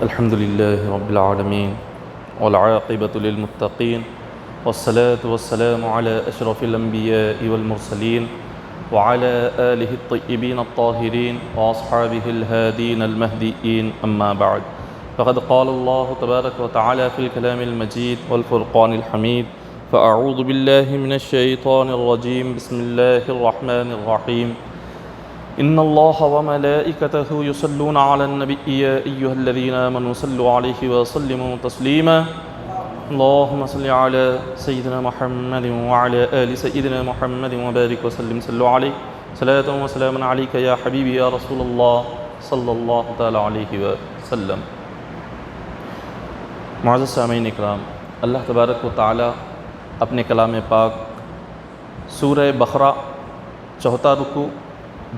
الحمد لله رب العالمين والعاقبة للمتقين والصلاة والسلام على أشرف الأنبياء والمرسلين وعلى آله الطيبين الطاهرين وأصحابه الهادين المهديين أما بعد فقد قال الله تبارك وتعالى في الكلام المجيد والفرقان الحميد فأعوذ بالله من الشيطان الرجيم بسم الله الرحمن الرحيم إن الله وملائكته يصلون على النبي يا أيها الذين آمنوا صلوا عليه وسلموا تسليما اللهم صل على سيدنا محمد وعلى آل سيدنا محمد وبارك وسلم صلوا عليه صلاة وسلاما عليك يا حبيبي يا رسول الله صلی اللہ تعالی علیہ وسلم۔ معزز سامعین اکرام، اللہ تبارک و تعالی اپنے کلام پاک سورہ بقرہ چوتھا رکوع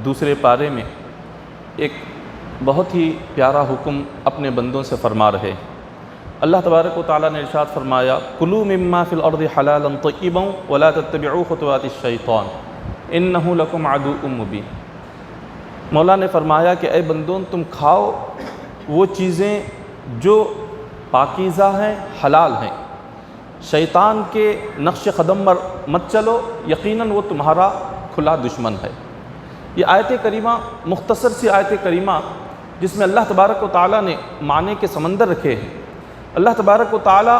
دوسرے پارے میں ایک بہت ہی پیارا حکم اپنے بندوں سے فرما رہے ہیں۔ اللہ تبارک و تعالیٰ نے ارشاد فرمایا کلوا مما فی الارض حلالا طیبا ولا تتبعوا خطوات الشیطان انہ لکم عدو مبین۔ مولا نے فرمایا کہ اے بندوں، تم کھاؤ وہ چیزیں جو پاکیزہ ہیں، حلال ہیں، شیطان کے نقش قدم پر مت چلو، یقیناً وہ تمہارا کھلا دشمن ہے۔ یہ آیت کریمہ مختصر سی آیت کریمہ جس میں اللہ تبارک و تعالیٰ نے معنی کے سمندر رکھے ہیں۔ اللہ تبارک و تعالیٰ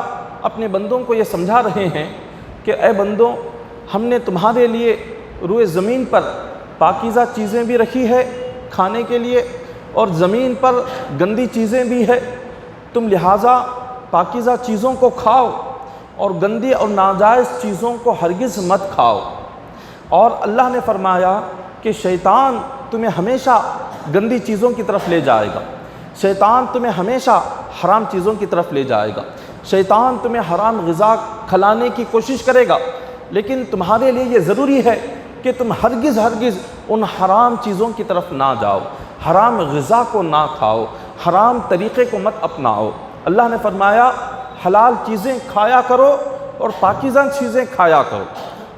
اپنے بندوں کو یہ سمجھا رہے ہیں کہ اے بندوں، ہم نے تمہارے لیے روئے زمین پر پاکیزہ چیزیں بھی رکھی ہے کھانے کے لیے، اور زمین پر گندی چیزیں بھی ہے، تم لہٰذا پاکیزہ چیزوں کو کھاؤ اور گندی اور ناجائز چیزوں کو ہرگز مت کھاؤ۔ اور اللہ نے فرمایا کہ شیطان تمہیں ہمیشہ گندی چیزوں کی طرف لے جائے گا، شیطان تمہیں ہمیشہ حرام چیزوں کی طرف لے جائے گا، شیطان تمہیں حرام غذا کھلانے کی کوشش کرے گا، لیکن تمہارے لیے یہ ضروری ہے کہ تم ہرگز ان حرام چیزوں کی طرف نہ جاؤ، حرام غذا کو نہ کھاؤ، حرام طریقے کو مت اپناؤ۔ اللہ نے فرمایا حلال چیزیں کھایا کرو اور پاکیزہ چیزیں کھایا کرو۔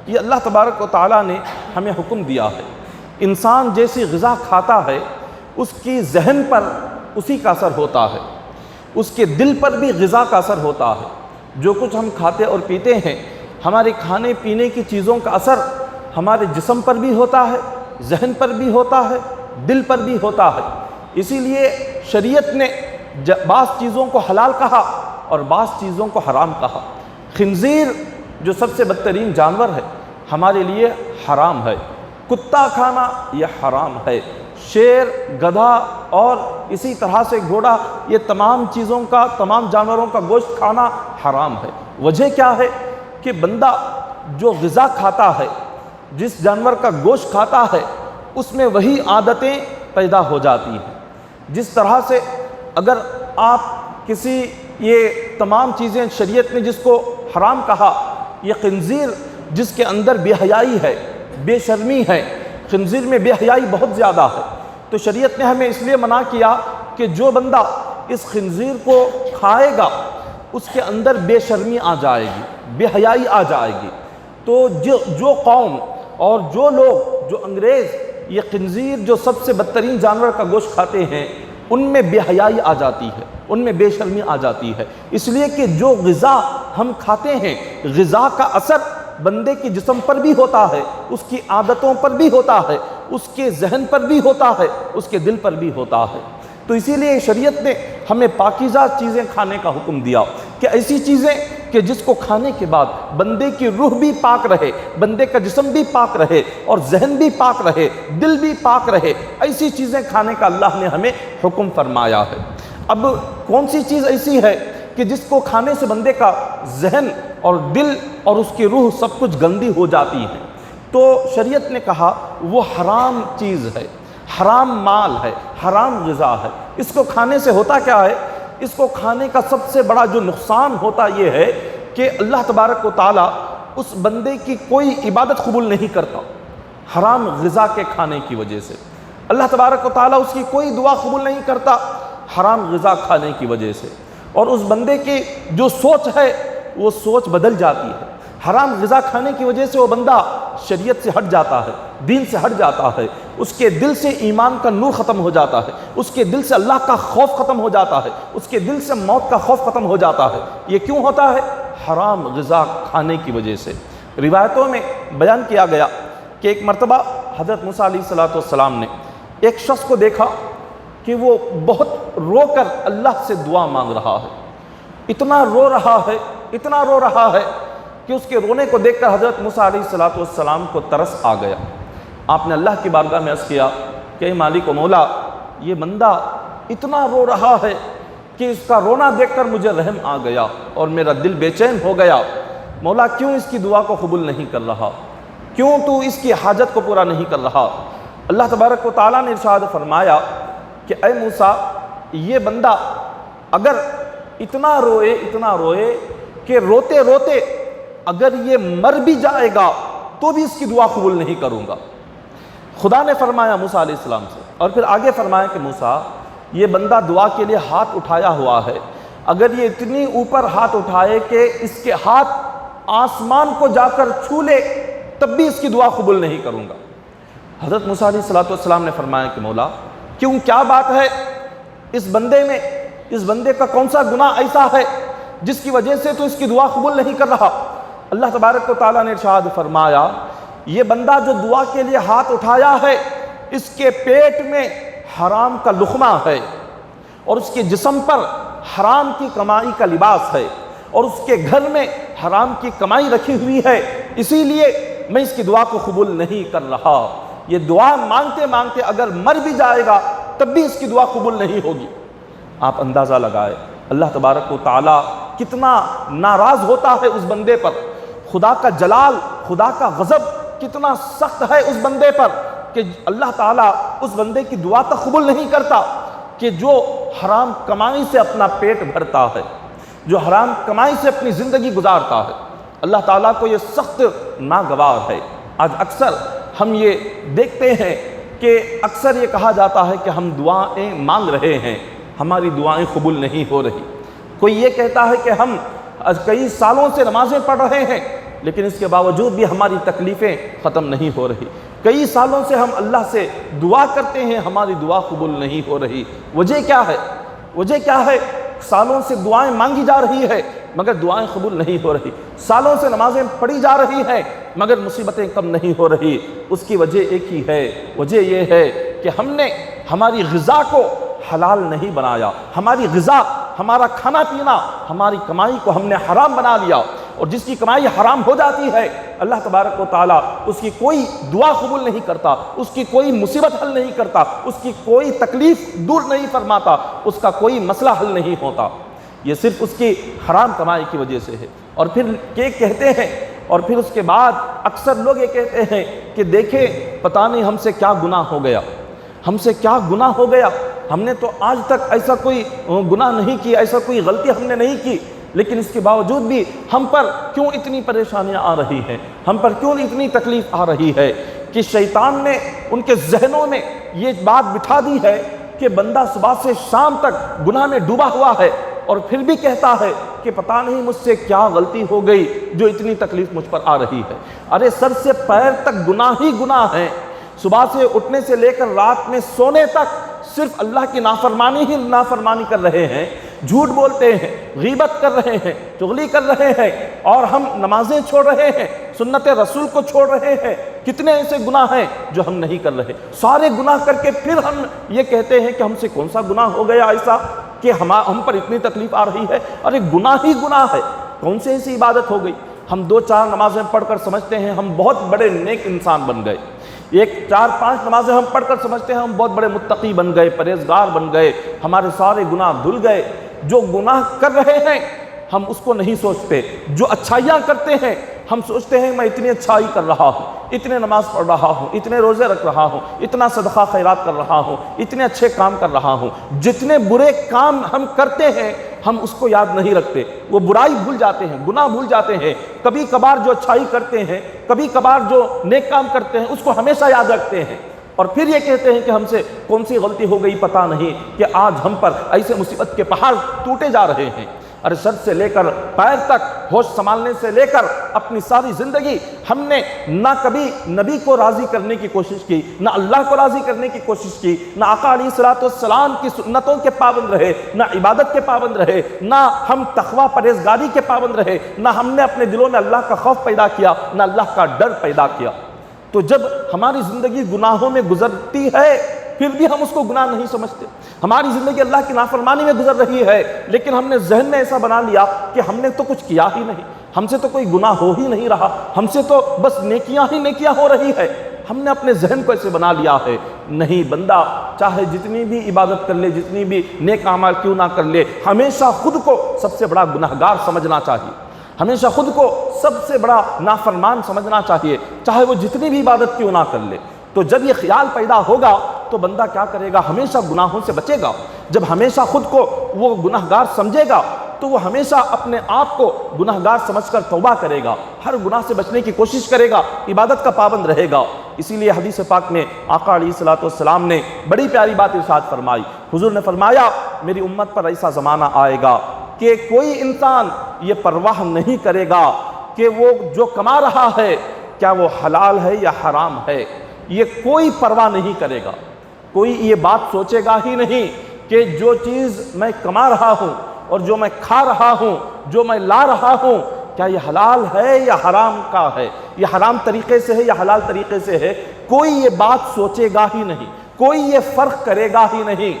یہ اللہ تبارک و تعالیٰ نے ہمیں حکم دیا ہے۔ انسان جیسی غذا کھاتا ہے اس کی ذہن پر اسی کا اثر ہوتا ہے، اس کے دل پر بھی غذا کا اثر ہوتا ہے۔ جو کچھ ہم کھاتے اور پیتے ہیں، ہمارے کھانے پینے کی چیزوں کا اثر ہمارے جسم پر بھی ہوتا ہے، ذہن پر بھی ہوتا ہے، دل پر بھی ہوتا ہے۔ اسی لیے شریعت نے بعض چیزوں کو حلال کہا اور بعض چیزوں کو حرام کہا۔ خنزیر جو سب سے بدترین جانور ہے ہمارے لیے حرام ہے، کتا کھانا یہ حرام ہے، شیر، گدھا اور اسی طرح سے گھوڑا، یہ تمام چیزوں کا، تمام جانوروں کا گوشت کھانا حرام ہے۔ وجہ کیا ہے کہ بندہ جو غذا کھاتا ہے، جس جانور کا گوشت کھاتا ہے، اس میں وہی عادتیں پیدا ہو جاتی ہیں۔ جس طرح سے اگر آپ کسی، یہ تمام چیزیں شریعت نے جس کو حرام کہا، یہ خنزیر جس کے اندر بے حیائی ہے، بے شرمی ہے، خنزیر میں بے حیائی بہت زیادہ ہے، تو شریعت نے ہمیں اس لیے منع کیا کہ جو بندہ اس خنزیر کو کھائے گا اس کے اندر بے شرمی آ جائے گی، بے حیائی آ جائے گی۔ تو جو قوم اور جو لوگ، جو انگریز یہ خنزیر جو سب سے بدترین جانور کا گوشت کھاتے ہیں، ان میں بے حیائی آ جاتی ہے، ان میں بے شرمی آ جاتی ہے، اس لیے کہ جو غذا ہم کھاتے ہیں، غذا کا اثر بندے کے جسم پر بھی ہوتا ہے، اس کی عادتوں پر بھی ہوتا ہے، اس کے ذہن پر بھی ہوتا ہے، اس کے دل پر بھی ہوتا ہے۔ تو اسی لیے شریعت نے ہمیں پاکیزہ چیزیں کھانے کا حکم دیا کہ ایسی چیزیں کہ جس کو کھانے کے بعد بندے کی روح بھی پاک رہے، بندے کا جسم بھی پاک رہے اور ذہن بھی پاک رہے، دل بھی پاک رہے، ایسی چیزیں کھانے کا اللہ نے ہمیں حکم فرمایا ہے۔ اب کون سی چیز ایسی ہے کہ جس کو کھانے سے بندے کا ذہن اور دل اور اس کی روح سب کچھ گندی ہو جاتی ہے؟ تو شریعت نے کہا وہ حرام چیز ہے، حرام مال ہے، حرام غذا ہے۔ اس کو کھانے سے ہوتا کیا ہے؟ اس کو کھانے کا سب سے بڑا جو نقصان ہوتا یہ ہے کہ اللہ تبارک و تعالیٰ اس بندے کی کوئی عبادت قبول نہیں کرتا حرام غذا کے کھانے کی وجہ سے۔ اللہ تبارک و تعالیٰ اس کی کوئی دعا قبول نہیں کرتا حرام غذا کھانے کی وجہ سے، اور اس بندے کی جو سوچ ہے وہ سوچ بدل جاتی ہے۔ حرام غذا کھانے کی وجہ سے وہ بندہ شریعت سے ہٹ جاتا ہے، دین سے ہٹ جاتا ہے، اس کے دل سے ایمان کا نور ختم ہو جاتا ہے، اس کے دل سے اللہ کا خوف ختم ہو جاتا ہے، اس کے دل سے موت کا خوف ختم ہو جاتا ہے۔ یہ کیوں ہوتا ہے؟ حرام غذا کھانے کی وجہ سے۔ روایتوں میں بیان کیا گیا کہ ایک مرتبہ حضرت موسیٰ علیہ السلام نے ایک شخص کو دیکھا کہ وہ بہت رو کر اللہ سے دعا مانگ رہا ہے، اتنا رو رہا ہے کہ اس کے رونے کو دیکھ کر حضرت موسیٰ علیہ السلام کو ترس آ گیا۔ آپ نے اللہ کی بارگاہ میں عرض کیا کہ اے مالک و مولا، یہ بندہ اتنا رو رہا ہے کہ اس کا رونا دیکھ کر مجھے رحم آ گیا اور میرا دل بے چین ہو گیا۔ مولا کیوں اس کی دعا کو قبول نہیں کر رہا؟ کیوں تو اس کی حاجت کو پورا نہیں کر رہا؟ اللہ تبارک و تعالیٰ نے ارشاد فرمایا کہ اے موسیٰ، یہ بندہ اگر اتنا روئے کہ روتے روتے اگر یہ مر بھی جائے گا تو بھی اس کی دعا قبول نہیں کروں گا۔ خدا نے فرمایا موسیٰ علیہ السلام سے، اور پھر آگے فرمایا کہ موسیٰ، یہ بندہ دعا کے لیے ہاتھ اٹھایا ہوا ہے، اگر یہ اتنی اوپر ہاتھ اٹھائے کہ اس کے ہاتھ آسمان کو جا کر چھو لے تب بھی اس کی دعا قبول نہیں کروں گا۔ حضرت موسیٰ علیہ السلام نے فرمایا کہ مولا کیوں، کیا بات ہے اس بندے میں؟ اس بندے کا کون سا گناہ ایسا ہے جس کی وجہ سے تو اس کی دعا قبول نہیں کر رہا؟ اللہ تبارک و تعالیٰ نے ارشاد فرمایا، یہ بندہ جو دعا کے لیے ہاتھ اٹھایا ہے، اس کے پیٹ میں حرام کا لقمہ ہے، اور اس کے جسم پر حرام کی کمائی کا لباس ہے، اور اس کے گھر میں حرام کی کمائی رکھی ہوئی ہے، اسی لیے میں اس کی دعا کو قبول نہیں کر رہا۔ یہ دعا مانگتے مانگتے اگر مر بھی جائے گا تب بھی اس کی دعا قبول نہیں ہوگی۔ آپ اندازہ لگائے اللہ تبارک و تعالیٰ کتنا ناراض ہوتا ہے اس بندے پر، خدا کا جلال، خدا کا غضب کتنا سخت ہے اس بندے پر کہ اللہ تعالیٰ اس بندے کی دعا تک قبول نہیں کرتا کہ جو حرام کمائی سے اپنا پیٹ بھرتا ہے، جو حرام کمائی سے اپنی زندگی گزارتا ہے۔ اللہ تعالیٰ کو یہ سخت ناگوار ہے۔ آج اکثر ہم یہ دیکھتے ہیں کہ اکثر یہ کہا جاتا ہے کہ ہم دعائیں مانگ رہے ہیں، ہماری دعائیں قبول نہیں ہو رہی۔ کوئی یہ کہتا ہے کہ ہم کئی سالوں سے نمازیں پڑھ رہے ہیں لیکن اس کے باوجود بھی ہماری تکلیفیں ختم نہیں ہو رہی، کئی سالوں سے ہم اللہ سے دعا کرتے ہیں، ہماری دعا قبول نہیں ہو رہی۔ وجہ کیا ہے؟ وجہ کیا ہے؟ سالوں سے دعائیں مانگی جا رہی ہے مگر دعائیں قبول نہیں ہو رہی، سالوں سے نمازیں پڑھی جا رہی ہیں مگر مصیبتیں کم نہیں ہو رہی۔ اس کی وجہ ایک ہی ہے، وجہ یہ ہے کہ ہم نے ہماری غذا کو حلال نہیں بنایا، ہماری غذا، ہمارا کھانا پینا، ہماری کمائی کو ہم نے حرام بنا لیا، اور جس کی کمائی حرام ہو جاتی ہے اللہ تبارک و تعالیٰ اس کی کوئی دعا قبول نہیں کرتا، اس کی کوئی مصیبت حل نہیں کرتا، اس کی کوئی تکلیف دور نہیں فرماتا، اس کا کوئی مسئلہ حل نہیں ہوتا۔ یہ صرف اس کی حرام کمائی کی وجہ سے ہے۔ اور پھر کہتے ہیں، اور پھر اس کے بعد اکثر لوگ یہ کہتے ہیں کہ دیکھیں پتہ نہیں ہم سے کیا گناہ ہو گیا، ہم سے کیا گناہ ہو گیا، ہم نے تو آج تک ایسا کوئی گناہ نہیں کی، ایسا کوئی غلطی ہم نے نہیں کی، لیکن اس کے باوجود بھی ہم پر کیوں اتنی پریشانیاں آ رہی ہیں، ہم پر کیوں اتنی تکلیف آ رہی ہے؟ کہ شیطان نے ان کے ذہنوں میں یہ بات بٹھا دی ہے کہ بندہ صبح سے شام تک گناہ میں ڈوبا ہوا ہے اور پھر بھی کہتا ہے کہ پتہ نہیں مجھ سے کیا غلطی ہو گئی جو اتنی تکلیف مجھ پر آ رہی ہے۔ ارے سر سے پیر تک گناہ ہی گناہ ہیں، صبح سے اٹھنے سے لے کر رات میں سونے تک صرف اللہ کی نافرمانی ہی نافرمانی کر رہے ہیں، جھوٹ بولتے ہیں، غیبت کر رہے ہیں، چغلی کر رہے ہیں، اور ہم نمازیں چھوڑ رہے ہیں، سنت رسول کو چھوڑ رہے ہیں۔ کتنے ایسے گناہ ہیں جو ہم نہیں کر رہے، سارے گناہ کر کے پھر ہم یہ کہتے ہیں کہ ہم سے کون سا گناہ ہو گیا ایسا کہ ہم پر اتنی تکلیف آ رہی ہے۔ ارے گناہ ہی گناہ ہے، کون سی ایسی عبادت ہو گئی؟ ہم 2-4 نمازیں پڑھ کر سمجھتے ہیں ہم بہت بڑے نیک انسان بن گئے، 1-4-5 نمازیں ہم پڑھ کر سمجھتے ہیں ہم بہت بڑے متقی بن گئے، پرہیزگار بن گئے، ہمارے سارے گناہ دھل گئے۔ جو گناہ کر رہے ہیں ہم اس کو نہیں سوچتے، جو اچھائیاں کرتے ہیں ہم سوچتے ہیں میں اتنی اچھائی کر رہا ہوں، اتنے نماز پڑھ رہا ہوں، اتنے روزے رکھ رہا ہوں، اتنا صدقہ خیرات کر رہا ہوں، اتنے اچھے کام کر رہا ہوں۔ جتنے برے کام ہم کرتے ہیں ہم اس کو یاد نہیں رکھتے، وہ برائی بھول جاتے ہیں، گناہ بھول جاتے ہیں۔ کبھی کبھار جو اچھائی کرتے ہیں، کبھی کبھار جو نیک کام کرتے ہیں اس کو ہمیشہ یاد رکھتے ہیں، اور پھر یہ کہتے ہیں کہ ہم سے کون سی غلطی ہو گئی پتہ نہیں کہ آج ہم پر ایسے مصیبت کے پہاڑ ٹوٹے جا رہے ہیں۔ ارے سر سے لے کر پیر تک ہوش سنبھالنے سے لے کر اپنی ساری زندگی ہم نے نہ کبھی نبی کو راضی کرنے کی کوشش کی، نہ اللہ کو راضی کرنے کی کوشش کی، نہ آقا علیہ الصلوۃ والسلام کی سنتوں کے پابند رہے، نہ عبادت کے پابند رہے، نہ ہم تقویٰ پرہیزگاری کے پابند رہے، نہ ہم نے اپنے دلوں میں اللہ کا خوف پیدا کیا، نہ اللہ کا ڈر پیدا کیا۔ تو جب ہماری زندگی گناہوں میں گزرتی ہے پھر بھی ہم اس کو گناہ نہیں سمجھتے، ہماری زندگی اللہ کی نافرمانی میں گزر رہی ہے لیکن ہم نے ذہن میں ایسا بنا لیا کہ ہم نے تو کچھ کیا ہی نہیں، ہم سے تو کوئی گناہ ہو ہی نہیں رہا، ہم سے تو بس نیکیاں ہی نیکیاں ہو رہی ہے۔ ہم نے اپنے ذہن کو ایسے بنا لیا ہے۔ نہیں، بندہ چاہے جتنی بھی عبادت کر لے، جتنی بھی نیک اعمال کیوں نہ کر لے، ہمیشہ خود کو سب سے بڑا گنہگار سمجھنا چاہیے، ہمیشہ خود کو سب سے بڑا نافرمان سمجھنا چاہیے، چاہے وہ جتنی بھی عبادت کیوں نہ کر لے۔ تو جب یہ خیال پیدا ہوگا تو بندہ کیا کرے گا؟ ہمیشہ گناہوں سے بچے گا۔ جب ہمیشہ خود کو وہ گنہگار سمجھے گا تو وہ ہمیشہ اپنے آپ کو گنہگار سمجھ کر توبہ کرے گا، ہر گناہ سے بچنے کی کوشش کرے گا، عبادت کا پابند رہے گا۔ اسی لیے حدیث پاک میں آقا علیہ الصلوۃ والسلام نے بڑی پیاری بات ارشاد فرمائی۔ حضور نے فرمایا میری امت پر ایسا زمانہ آئے گا کہ کوئی انسان یہ پرواہ نہیں کرے گا کہ وہ جو کما رہا ہے کیا وہ حلال ہے یا حرام ہے، یہ کوئی پرواہ نہیں کرے گا، کوئی یہ بات سوچے گا ہی نہیں کہ جو چیز میں کما رہا ہوں اور جو میں کھا رہا ہوں، جو میں لا رہا ہوں، کیا یہ حلال ہے یا حرام کا ہے، یہ حرام طریقے سے ہے یا حلال طریقے سے ہے، کوئی یہ بات سوچے گا ہی نہیں، کوئی یہ فرق کرے گا ہی نہیں۔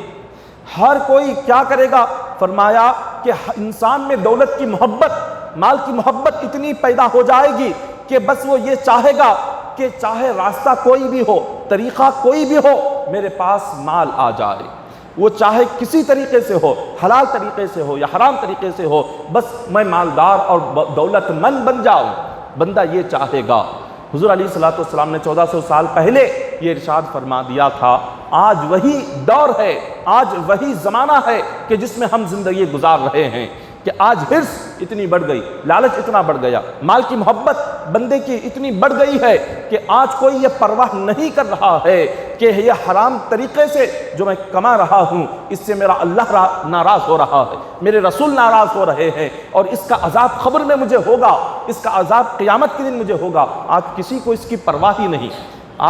ہر کوئی کیا کرے گا؟ فرمایا کہ انسان میں دولت کی محبت، مال کی محبت اتنی پیدا ہو جائے گی کہ بس وہ یہ چاہے گا کہ چاہے راستہ کوئی بھی ہو، طریقہ کوئی بھی ہو، میرے پاس مال آ جائے، وہ چاہے کسی طریقے سے ہو، حلال طریقے سے ہو یا حرام طریقے سے ہو، بس میں مالدار اور دولت مند بن جاؤں، بندہ یہ چاہے گا۔ حضور علیہ الصلوۃ والسلام نے 1400 سال پہلے یہ ارشاد فرما دیا تھا۔ آج وہی دور ہے، آج وہی زمانہ ہے کہ جس میں ہم زندگی گزار رہے ہیں کہ آج حرص اتنی بڑھ گئی، لالچ اتنا بڑھ گیا، مال کی محبت بندے کی اتنی بڑھ گئی ہے کہ آج کوئی یہ پرواہ نہیں کر رہا ہے کہ یہ حرام طریقے سے جو میں کما رہا ہوں اس سے میرا اللہ ناراض ہو رہا ہے، میرے رسول ناراض ہو رہے ہیں اور اس کا عذاب قبر میں مجھے ہوگا، اس کا عذاب قیامت کے دن مجھے ہوگا۔ آج کسی کو اس کی پرواہ ہی نہیں،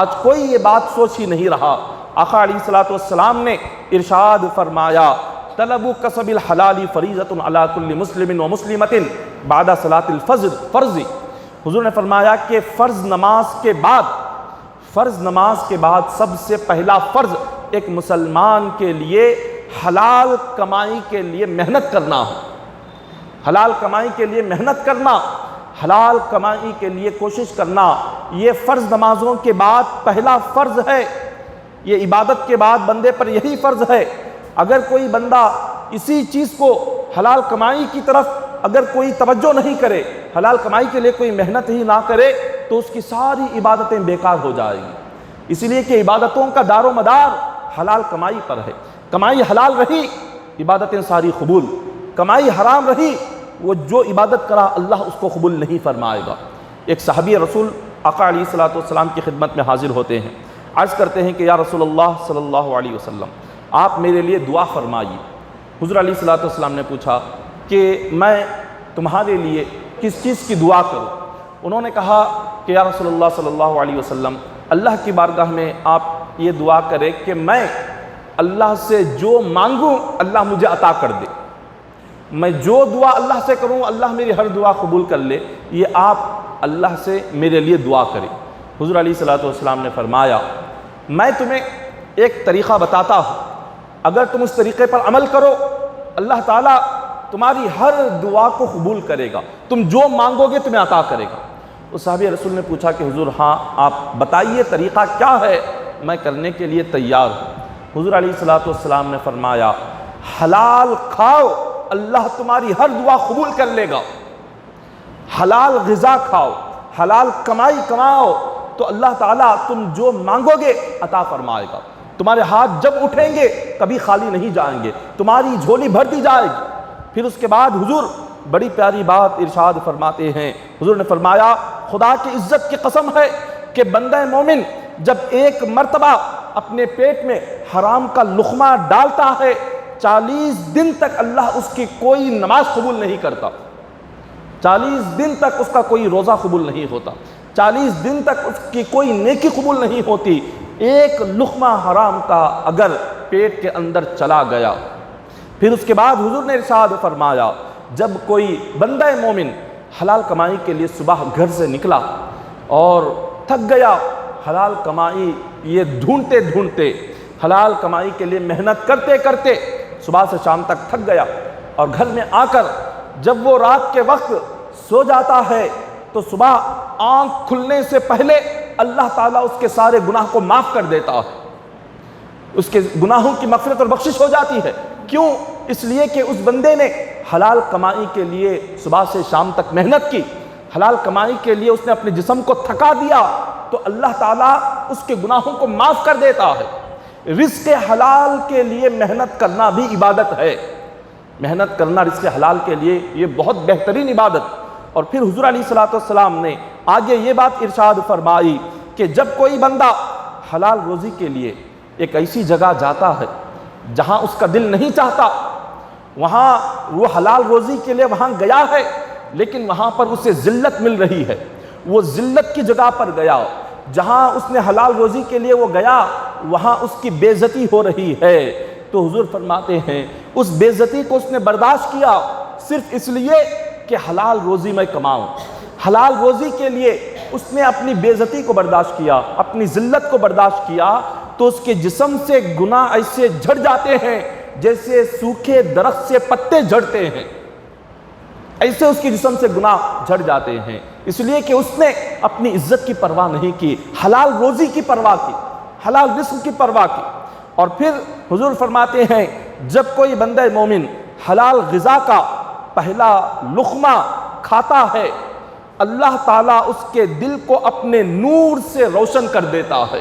آج کوئی یہ بات سوچ ہی نہیں رہا۔ آقا علیہ الصلوۃ والسلام نے ارشاد فرمایا طلب کسب الحلال فریضۃ علی کل مسلم و مسلمۃ بعد صلاۃ الفجر فرض۔ حضور نے فرمایا کہ فرض نماز کے بعد سب سے پہلا فرض ایک مسلمان کے لیے حلال کمائی کے لیے محنت کرنا ہے، حلال کمائی کے لیے محنت کرنا، حلال کمائی کے لیے کوشش کرنا، یہ فرض نمازوں کے بعد پہلا فرض ہے، یہ عبادت کے بعد بندے پر یہی فرض ہے۔ اگر کوئی بندہ اسی چیز کو حلال کمائی کی طرف اگر کوئی توجہ نہیں کرے، حلال کمائی کے لیے کوئی محنت ہی نہ کرے تو اس کی ساری عبادتیں بیکار ہو جائیں گی، اس لیے کہ عبادتوں کا دار و مدار حلال کمائی پر ہے۔ کمائی حلال رہی عبادتیں ساری قبول، کمائی حرام رہی وہ جو عبادت کرا اللہ اس کو قبول نہیں فرمائے گا۔ ایک صحابی رسول آقا علیہ الصلوۃ والسلام کی خدمت میں حاضر ہوتے ہیں، عرض کرتے ہیں کہ یا رسول اللہ صلی اللہ علیہ وسلم آپ میرے لیے دعا فرمائیے۔ حضور علیہ الصلوۃ والسلام نے پوچھا کہ میں تمہارے لیے کس چیز کی دعا کروں؟ انہوں نے کہا کہ یا رسول اللہ صلی اللہ علیہ وسلم اللہ کی بارگاہ میں آپ یہ دعا کریں کہ میں اللہ سے جو مانگوں اللہ مجھے عطا کر دے، میں جو دعا اللہ سے کروں اللہ میری ہر دعا قبول کر لے، یہ آپ اللہ سے میرے لیے دعا کریں۔ حضور علیہ الصلوۃ والسلام نے فرمایا میں تمہیں ایک طریقہ بتاتا ہوں، اگر تم اس طریقے پر عمل کرو اللہ تعالیٰ تمہاری ہر دعا کو قبول کرے گا، تم جو مانگو گے تمہیں عطا کرے گا۔ اس صحابی رسول نے پوچھا کہ حضور ہاں آپ بتائیے طریقہ کیا ہے، میں کرنے کے لیے تیار ہوں۔ حضور علیہ الصلوۃ والسلام نے فرمایا حلال کھاؤ اللہ تمہاری ہر دعا قبول کر لے گا، حلال غذا کھاؤ، حلال کمائی کماؤ تو اللہ تعالیٰ تم جو مانگو گے عطا فرمائے گا، تمہارے ہاتھ جب اٹھیں گے کبھی خالی نہیں جائیں گے، تمہاری جھولی بھر دی جائے گی۔ پھر اس کے بعد حضور بڑی پیاری بات ارشاد فرماتے ہیں، حضور نے فرمایا خدا کی عزت کی قسم ہے کہ بندہ مومن جب ایک مرتبہ اپنے پیٹ میں حرام کا لقمہ ڈالتا ہے 40 دن تک اللہ اس کی کوئی نماز قبول نہیں کرتا، 40 دن تک اس کا کوئی روزہ قبول نہیں ہوتا، 40 دن تک اس کی کوئی نیکی قبول نہیں ہوتی۔ ایک لقمہ حرام کا اگر پیٹ کے اندر چلا گیا، پھر اس کے بعد حضور نے ارشاد فرمایا جب کوئی بندہ مومن حلال کمائی کے لیے صبح گھر سے نکلا اور تھک گیا، حلال کمائی یہ ڈھونڈتے ڈھونڈتے، حلال کمائی کے لیے محنت کرتے کرتے صبح سے شام تک تھک گیا، اور گھر میں آ کر جب وہ رات کے وقت سو جاتا ہے تو صبح آنکھ کھلنے سے پہلے اللہ تعالیٰ اس کے سارے گناہ کو معاف کر دیتا ہے، اس کے گناہوں کی مغفرت اور بخشش ہو جاتی ہے۔ کیوں؟ اس لیے کہ اس بندے نے حلال کمائی کے لیے صبح سے شام تک محنت کی، حلال کمائی کے لیے اس نے اپنے جسم کو تھکا دیا، تو اللہ تعالیٰ اس کے گناہوں کو معاف کر دیتا ہے۔ رزق حلال کے لیے محنت کرنا بھی عبادت ہے، محنت کرنا رزق حلال کے لیے یہ بہت بہترین عبادت۔ اور پھر حضور علیہ الصلوۃ والسلام نے آگے یہ بات ارشاد فرمائی کہ جب کوئی بندہ حلال روزی کے لیے ایک ایسی جگہ جاتا ہے جہاں اس کا دل نہیں چاہتا، وہاں وہ حلال روزی کے لیے وہاں گیا ہے لیکن وہاں پر اسے ذلت مل رہی ہے، وہ ذلت کی جگہ پر گیا، جہاں اس نے حلال روزی کے لیے وہ گیا وہاں اس کی بے عزتی ہو رہی ہے، تو حضور فرماتے ہیں اس بے عزتی کو اس نے برداشت کیا صرف اس لیے کہ حلال روزی میں کماؤں، حلال روزی کے لیے اس نے اپنی بے عزتی کو برداشت کیا، اپنی ذلت کو برداشت کیا، تو اس کے جسم سے گناہ ایسے جھڑ جاتے ہیں جیسے سوکھے درخت سے پتے جھڑتے ہیں، ایسے اس کے جسم سے گناہ جھڑ جاتے ہیں، اس لیے کہ اس نے اپنی عزت کی پرواہ نہیں کی، حلال روزی کی پرواہ کی، حلال رزق کی پرواہ کی۔ اور پھر حضور فرماتے ہیں جب کوئی بندہ مومن حلال غذا کا پہلا لقمہ کھاتا ہے اللہ تعالیٰ اس کے دل کو اپنے نور سے روشن کر دیتا ہے،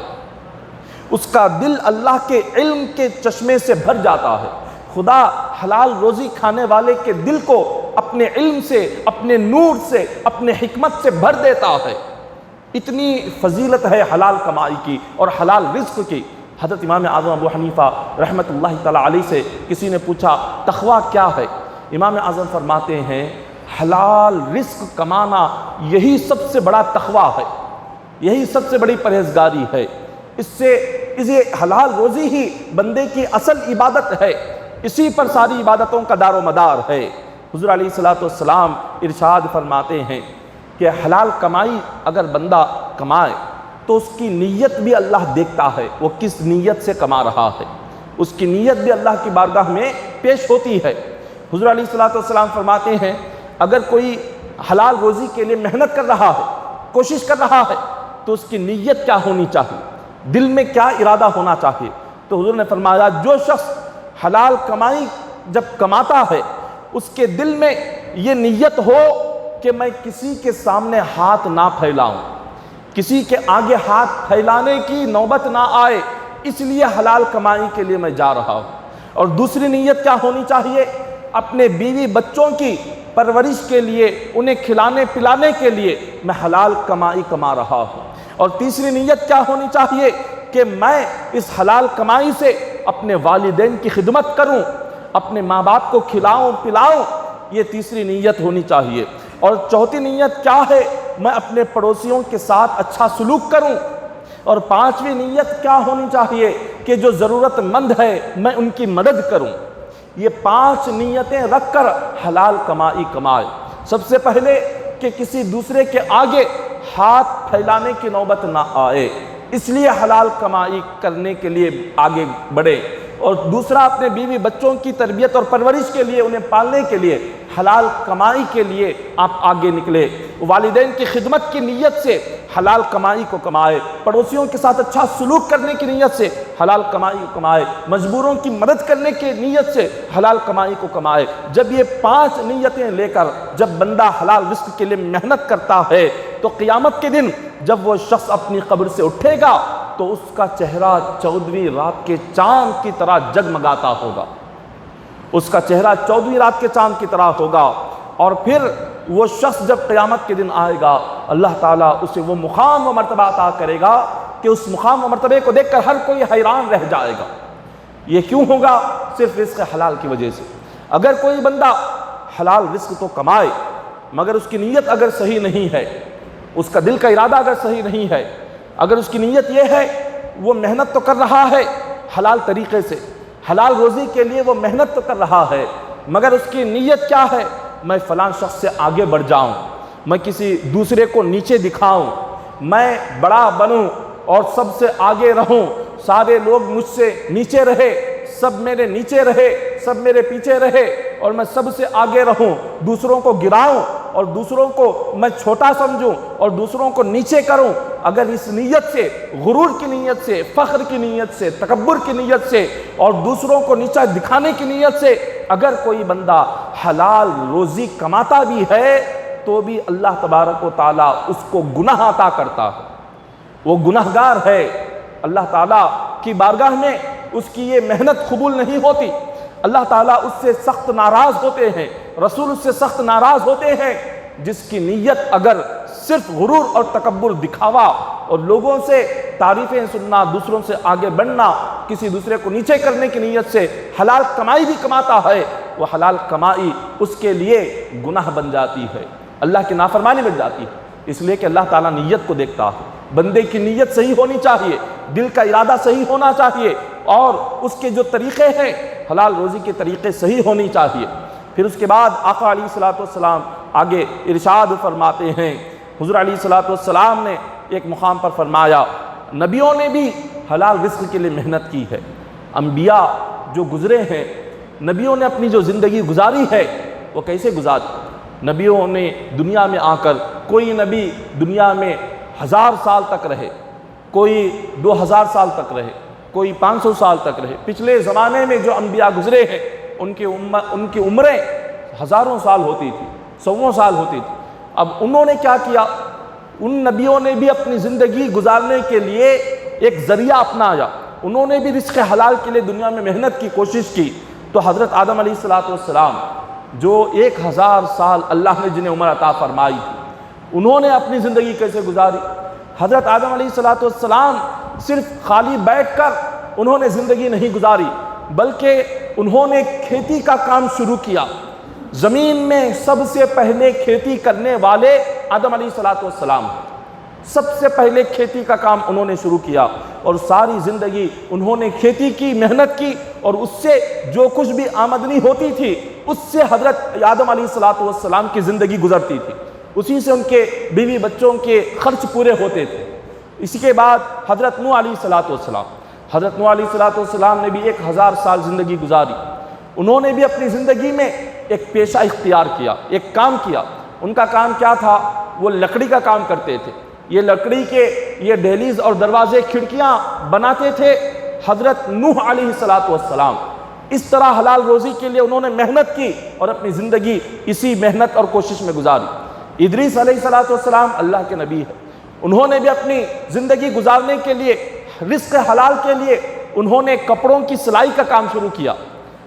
اس کا دل اللہ کے علم کے چشمے سے بھر جاتا ہے۔ خدا حلال روزی کھانے والے کے دل کو اپنے علم سے، اپنے نور سے، اپنے حکمت سے بھر دیتا ہے۔ اتنی فضیلت ہے حلال کمائی کی اور حلال رزق کی۔ حضرت امام اعظم ابو حنیفہ رحمۃ اللہ تعالیٰ علیہ سے کسی نے پوچھا تقویٰ کیا ہے؟ امام اعظم فرماتے ہیں حلال رزق کمانا یہی سب سے بڑا تقویٰ ہے، یہی سب سے بڑی پرہیزگاری ہے۔ اس سے حلال روزی ہی بندے کی اصل عبادت ہے، اسی پر ساری عبادتوں کا دار و مدار ہے۔ حضور علیہ الصلوۃ والسلام ارشاد فرماتے ہیں کہ حلال کمائی اگر بندہ کمائے تو اس کی نیت بھی اللہ دیکھتا ہے، وہ کس نیت سے کما رہا ہے، اس کی نیت بھی اللہ کی بارگاہ میں پیش ہوتی ہے۔ حضور علیہ الصلوۃ والسلام فرماتے ہیں اگر کوئی حلال روزی کے لیے محنت کر رہا ہے، کوشش کر رہا ہے، تو اس کی نیت کیا ہونی چاہیے، دل میں کیا ارادہ ہونا چاہیے؟ تو حضور نے فرمایا جو شخص حلال کمائی جب کماتا ہے اس کے دل میں یہ نیت ہو کہ میں کسی کے سامنے ہاتھ نہ پھیلاؤں، کسی کے آگے ہاتھ پھیلانے کی نوبت نہ آئے، اس لیے حلال کمائی کے لیے میں جا رہا ہوں۔ اور دوسری نیت کیا ہونی چاہیے؟ اپنے بیوی بچوں کی پرورش کے لیے، انہیں کھلانے پلانے کے لیے میں حلال کمائی کما رہا ہوں۔ اور تیسری نیت کیا ہونی چاہیے کہ میں اس حلال کمائی سے اپنے والدین کی خدمت کروں، اپنے ماں باپ کو کھلاؤں پلاؤں، یہ تیسری نیت ہونی چاہیے۔ اور چوتھی نیت کیا ہے؟ میں اپنے پڑوسیوں کے ساتھ اچھا سلوک کروں۔ اور پانچویں نیت کیا ہونی چاہیے کہ جو ضرورت مند ہے میں ان کی مدد کروں۔ یہ 5 نیتیں رکھ کر حلال کمائی کمائے۔ سب سے پہلے کہ کسی دوسرے کے آگے ہاتھ پھیلانے کی نوبت نہ آئے، اس لیے حلال کمائی کرنے کے لیے آگے بڑھے۔ اور دوسرا اپنے بیوی بچوں کی تربیت اور پرورش کے لیے، انہیں پالنے کے لیے حلال کمائی کے لیے آپ آگے نکلے، والدین کی خدمت کی نیت سے حلال کمائی کو کمائے، پڑوسیوں کے ساتھ اچھا سلوک کرنے کی نیت سے حلال کمائی کو کمائے، مجبوروں کی مدد کرنے کی نیت سے حلال کمائی کو کمائے۔ جب یہ 5 نیتیں لے کر جب بندہ حلال رزق کے لیے محنت کرتا ہے تو قیامت کے دن جب وہ شخص اپنی قبر سے اٹھے گا تو اس کا چہرہ 14ویں رات کے چاند کی طرح جگمگاتا ہوگا، اس کا چہرہ 14ویں رات کے چاند کی طرح ہوگا۔ اور پھر وہ شخص جب قیامت کے دن آئے گا اللہ تعالیٰ اسے وہ مقام و مرتبہ عطا کرے گا کہ اس مقام و مرتبے کو دیکھ کر ہر کوئی حیران رہ جائے گا۔ یہ کیوں ہوگا؟ صرف رزق حلال کی وجہ سے۔ اگر کوئی بندہ حلال رزق تو کمائے مگر اس کی نیت اگر صحیح نہیں ہے، اس کا دل کا ارادہ اگر صحیح نہیں ہے، اگر اس کی نیت یہ ہے وہ محنت تو کر رہا ہے حلال طریقے سے، حلال روزی کے لیے وہ محنت تو کر رہا ہے، مگر اس کی نیت کیا ہے؟ میں فلاں شخص سے آگے بڑھ جاؤں، میں کسی دوسرے کو نیچے دکھاؤں، میں بڑا بنوں اور سب سے آگے رہوں، سارے لوگ مجھ سے نیچے رہے، سب میرے نیچے رہے، سب میرے پیچھے رہے، اور میں سب سے آگے رہوں، دوسروں کو گراؤں اور دوسروں کو میں چھوٹا سمجھوں اور دوسروں کو نیچے کروں۔ اگر اس نیت سے، غرور کی نیت سے، فخر کی نیت سے، تکبر کی نیت سے اور دوسروں کو نیچا دکھانے کی نیت سے اگر کوئی بندہ حلال روزی کماتا بھی ہے تو بھی اللہ تبارک و تعالیٰ اس کو گناہ عطا کرتا ہے، وہ گناہگار ہے، اللہ تعالیٰ کی بارگاہ میں اس کی یہ محنت قبول نہیں ہوتی، اللہ تعالیٰ اس سے سخت ناراض ہوتے ہیں، رسول اس سے سخت ناراض ہوتے ہیں۔ جس کی نیت اگر صرف غرور اور تکبر، دکھاوا اور لوگوں سے تعریفیں سننا، دوسروں سے آگے بڑھنا، کسی دوسرے کو نیچے کرنے کی نیت سے حلال کمائی بھی کماتا ہے، وہ حلال کمائی اس کے لیے گناہ بن جاتی ہے، اللہ کی نافرمانی بن جاتی ہے، اس لیے کہ اللہ تعالیٰ نیت کو دیکھتا ہے، بندے کی نیت صحیح ہونی چاہیے، دل کا ارادہ صحیح ہونا چاہیے، اور اس کے جو طریقے ہیں حلال روزی کے طریقے صحیح ہونی چاہیے۔ پھر اس کے بعد آقا علیہ الصلوۃ والسلام آگے ارشاد فرماتے ہیں، حضور علیہ الصلوۃ والسلام نے ایک مقام پر فرمایا، نبیوں نے بھی حلال رزق کے لیے محنت کی ہے، انبیاء جو گزرے ہیں، نبیوں نے اپنی جو زندگی گزاری ہے وہ کیسے گزاری؟ نبیوں نے دنیا میں آ کر، کوئی نبی دنیا میں 1000 سال تک رہے، کوئی 2000 سال تک رہے، کوئی 500 سال تک رہے، پچھلے زمانے میں جو انبیاء گزرے ہیں ان کی عمریں ہزاروں سال ہوتی تھی، 100 سال ہوتی تھی۔ اب انہوں نے کیا کیا؟ ان نبیوں نے بھی اپنی زندگی گزارنے کے لیے ایک ذریعہ اپنایا، انہوں نے بھی رزق حلال کے لیے دنیا میں محنت کی کوشش کی۔ تو حضرت آدم علیہ السلام جو 1000 سال اللہ نے جنہیں عمر عطا فرمائی تھی، انہوں نے اپنی زندگی کیسے گزاری؟ حضرت آدم علیہ السلام صرف خالی بیٹھ کر انہوں نے زندگی نہیں گزاری، بلکہ انہوں نے کھیتی کا کام شروع کیا۔ زمین میں سب سے پہلے کھیتی کرنے والے آدم علیہ السلام، سب سے پہلے کھیتی کا کام انہوں نے شروع کیا، اور ساری زندگی انہوں نے کھیتی کی، محنت کی، اور اس سے جو کچھ بھی آمدنی ہوتی تھی اس سے حضرت آدم علیہ السلام کی زندگی گزرتی تھی، اسی سے ان کے بیوی بچوں کے خرچ پورے ہوتے تھے۔ اسی کے بعد حضرت نوح علیہ السلام نے بھی 1000 سال زندگی گزاری، انہوں نے بھی اپنی زندگی میں ایک پیشہ اختیار کیا، ایک کام کیا۔ ان کا کام کیا تھا؟ وہ لکڑی کا کام کرتے تھے، یہ لکڑی کے یہ دہلیز اور دروازے، کھڑکیاں بناتے تھے۔ حضرت نوح علیہ السلام اس طرح حلال روزی کے لیے انہوں نے محنت کی اور اپنی زندگی اسی محنت اور کوشش میں گزاری۔ ادریس علیہ السلام اللہ کے نبی ہے، انہوں نے بھی اپنی زندگی گزارنے کے لیے، رزق حلال کے لیے انہوں نے کپڑوں کی سلائی کا کام شروع کیا،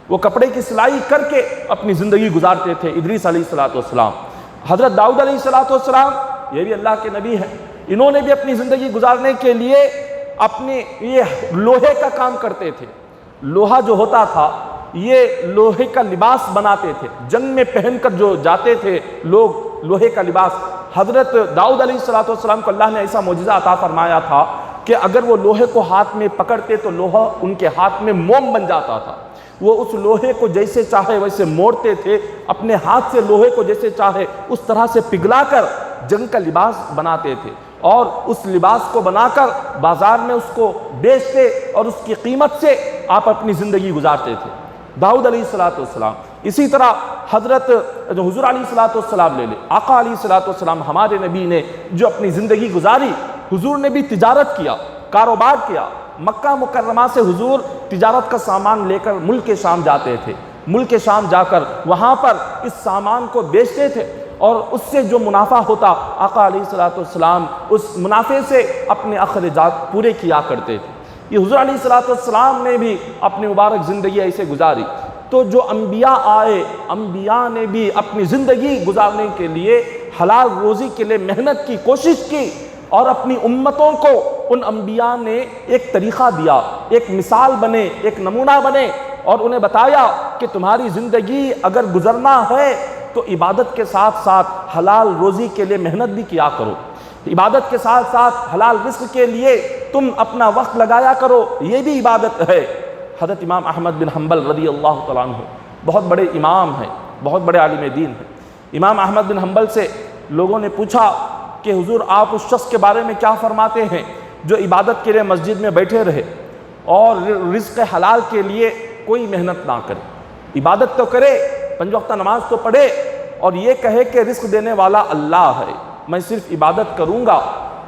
وہ کپڑے کی سلائی کر کے اپنی زندگی گزارتے تھے ادریس علیہ السلام۔ حضرت داؤد علیہ السلام یہ بھی اللہ کے نبی ہیں، انہوں نے بھی اپنی زندگی گزارنے کے لیے اپنے یہ لوہے کا کام کرتے تھے، لوہا جو ہوتا تھا یہ لوہے کا لباس بناتے تھے، جنگ میں پہن کر جو جاتے تھے لوگ، لوہے کا لباس۔ حضرت داؤد علیہ السلام کو اللہ نے ایسا معجزہ عطا فرمایا تھا کہ اگر وہ لوہے کو ہاتھ میں پکڑتے تو لوہا ان کے ہاتھ میں موم بن جاتا تھا، وہ اس لوہے کو جیسے چاہے ویسے موڑتے تھے، اپنے ہاتھ سے لوہے کو جیسے چاہے اس طرح سے پگھلا کر جنگ کا لباس بناتے تھے، اور اس لباس کو بنا کر بازار میں اس کو بیچتے اور اس کی قیمت سے آپ اپنی زندگی گزارتے تھے، داؤد علیہ السلام۔ اسی طرح حضرت حضور علیہ السلام لے لے، آقا علیہ السلام ہمارے نبی نے جو اپنی زندگی گزاری، حضور نے بھی تجارت کیا، کاروبار کیا۔ مکہ مکرمہ سے حضور تجارت کا سامان لے کر ملک شام جاتے تھے، ملک شام جا کر وہاں پر اس سامان کو بیچتے تھے، اور اس سے جو منافع ہوتا آقا علیہ السلام اس منافع سے اپنے اخراجات پورے کیا کرتے تھے۔ یہ حضور علیہ السلام نے بھی اپنی مبارک زندگی ایسے گزاری۔ تو جو انبیاء آئے، انبیاء نے بھی اپنی زندگی گزارنے کے لیے حلال روزی کے لیے محنت کی، کوشش کی، اور اپنی امتوں کو ان انبیاء نے ایک طریقہ دیا، ایک مثال بنے، ایک نمونہ بنے، اور انہیں بتایا کہ تمہاری زندگی اگر گزرنا ہے تو عبادت کے ساتھ ساتھ حلال روزی کے لیے محنت بھی کیا کرو، عبادت کے ساتھ ساتھ حلال رزق کے لیے تم اپنا وقت لگایا کرو، یہ بھی عبادت ہے۔ حضرت امام احمد بن حنبل رضی اللہ تعالیٰ عنہ بہت بڑے امام ہیں، بہت بڑے عالم دین ہیں۔ امام احمد بن حنبل سے لوگوں نے پوچھا کہ حضور آپ اس شخص کے بارے میں کیا فرماتے ہیں جو عبادت کے لیے مسجد میں بیٹھے رہے اور رزق حلال کے لیے کوئی محنت نہ کرے، عبادت تو کرے، 5 وقتہ نماز تو پڑھے اور یہ کہے کہ رزق دینے والا اللہ ہے، میں صرف عبادت کروں گا،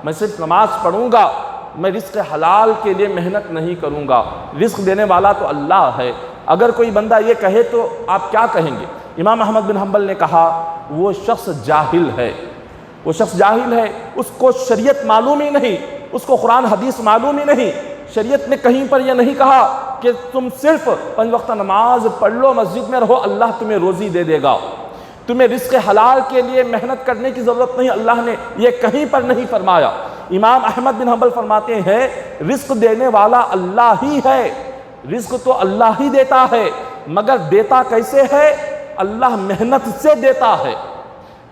میں صرف نماز پڑھوں گا، میں رزق حلال کے لیے محنت نہیں کروں گا، رزق دینے والا تو اللہ ہے۔ اگر کوئی بندہ یہ کہے تو آپ کیا کہیں گے؟ امام احمد بن حنبل نے کہا وہ شخص جاہل ہے، وہ شخص جاہل ہے، اس کو شریعت معلوم ہی نہیں، اس کو قرآن حدیث معلوم ہی نہیں۔ شریعت نے کہیں پر یہ نہیں کہا کہ تم صرف 5 وقتہ نماز پڑھ لو، مسجد میں رہو، اللہ تمہیں روزی دے دے گا، تمہیں رزق حلال کے لیے محنت کرنے کی ضرورت نہیں، اللہ نے یہ کہیں پر نہیں فرمایا۔ امام احمد بن حنبل فرماتے ہیں رزق دینے والا اللہ ہی ہے، رزق تو اللہ ہی دیتا ہے، مگر دیتا کیسے ہے؟ اللہ محنت سے دیتا ہے،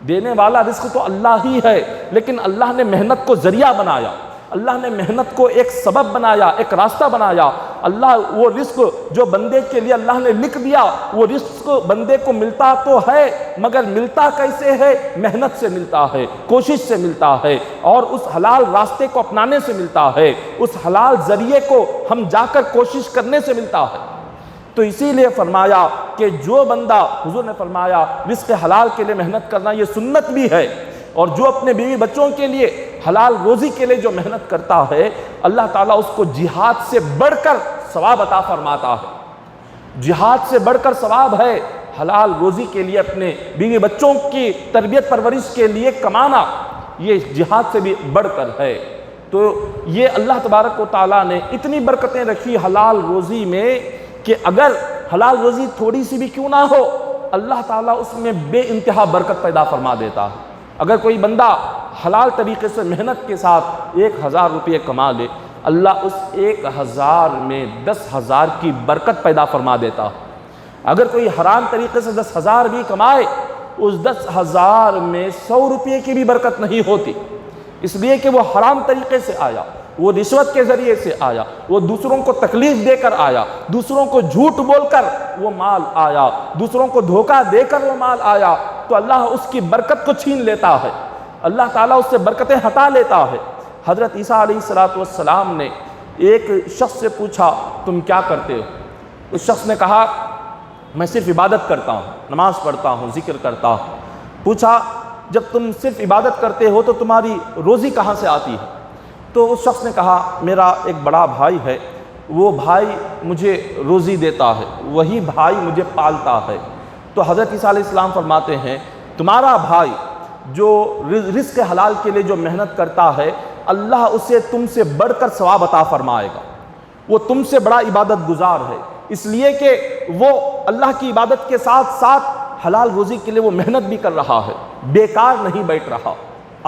دینے والا رزق تو اللہ ہی ہے، لیکن اللہ نے محنت کو ذریعہ بنایا، اللہ نے محنت کو ایک سبب بنایا، ایک راستہ بنایا۔ اللہ وہ رزق جو بندے کے لیے اللہ نے لکھ دیا، وہ رزق بندے کو ملتا تو ہے، مگر ملتا کیسے ہے؟ محنت سے ملتا ہے، کوشش سے ملتا ہے، اور اس حلال راستے کو اپنانے سے ملتا ہے، اس حلال ذریعے کو ہم جا کر کوشش کرنے سے ملتا ہے۔ تو اسی لیے فرمایا کہ جو بندہ، حضور نے فرمایا رزق حلال کے لیے محنت کرنا یہ سنت بھی ہے، اور جو اپنے بیوی بچوں کے لیے حلال روزی کے لیے جو محنت کرتا ہے اللہ تعالیٰ اس کو جہاد سے بڑھ کر ثواب عطا فرماتا ہے۔ جہاد سے بڑھ کر ثواب ہے حلال روزی کے لیے اپنے بیوی بچوں کی تربیت پرورش کے لیے کمانا، یہ جہاد سے بھی بڑھ کر ہے۔ تو یہ اللہ تبارک و تعالیٰ نے اتنی برکتیں رکھی حلال روزی میں کہ اگر حلال روزی تھوڑی سی بھی کیوں نہ ہو اللہ تعالیٰ اس میں بے انتہا برکت پیدا فرما دیتا ہے۔ اگر کوئی بندہ حلال طریقے سے محنت کے ساتھ 1000 روپے کما لے، اللہ اس 1000 میں 10,000 کی برکت پیدا فرما دیتا ہے۔ اگر کوئی حرام طریقے سے 10,000 بھی کمائے، اس 10,000 میں 100 روپے کی بھی برکت نہیں ہوتی، اس لیے کہ وہ حرام طریقے سے آیا، وہ رشوت کے ذریعے سے آیا، وہ دوسروں کو تکلیف دے کر آیا، دوسروں کو جھوٹ بول کر وہ مال آیا، دوسروں کو دھوکہ دے کر وہ مال آیا، تو اللہ اس کی برکت کو چھین لیتا ہے، اللہ تعالیٰ اس سے برکتیں ہٹا لیتا ہے۔ حضرت عیسیٰ علیہ السلام نے ایک شخص سے پوچھا تم کیا کرتے ہو؟ اس شخص نے کہا میں صرف عبادت کرتا ہوں، نماز پڑھتا ہوں، ذکر کرتا ہوں۔ پوچھا جب تم صرف عبادت کرتے ہو تو تمہاری روزی کہاں سے آتی ہے؟ تو اس شخص نے کہا میرا ایک بڑا بھائی ہے، وہ بھائی مجھے روزی دیتا ہے، وہی بھائی مجھے پالتا ہے۔ تو حضرت عیسیٰ علیہ السلام فرماتے ہیں تمہارا بھائی جو رزق حلال کے لیے جو محنت کرتا ہے اللہ اسے تم سے بڑھ کر ثواب عطا فرمائے گا، وہ تم سے بڑا عبادت گزار ہے، اس لیے کہ وہ اللہ کی عبادت کے ساتھ ساتھ حلال روزی کے لیے وہ محنت بھی کر رہا ہے، بیکار نہیں بیٹھ رہا۔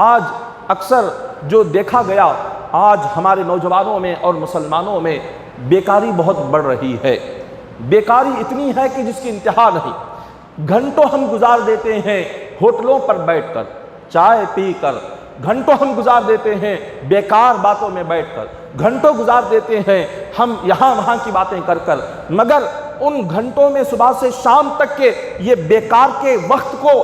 آج اکثر جو دیکھا گیا آج ہمارے نوجوانوں میں اور مسلمانوں میں بیکاری بہت بڑھ رہی ہے، بیکاری اتنی ہے کہ جس کی انتہا نہیں۔ گھنٹوں ہم گزار دیتے ہیں ہوٹلوں پر بیٹھ کر، چائے پی کر، گھنٹوں ہم گزار دیتے ہیں بیکار باتوں میں بیٹھ کر، گھنٹوں گزار دیتے ہیں ہم یہاں وہاں کی باتیں کر کر، مگر ان گھنٹوں میں صبح سے شام تک کے یہ بیکار کے وقت کو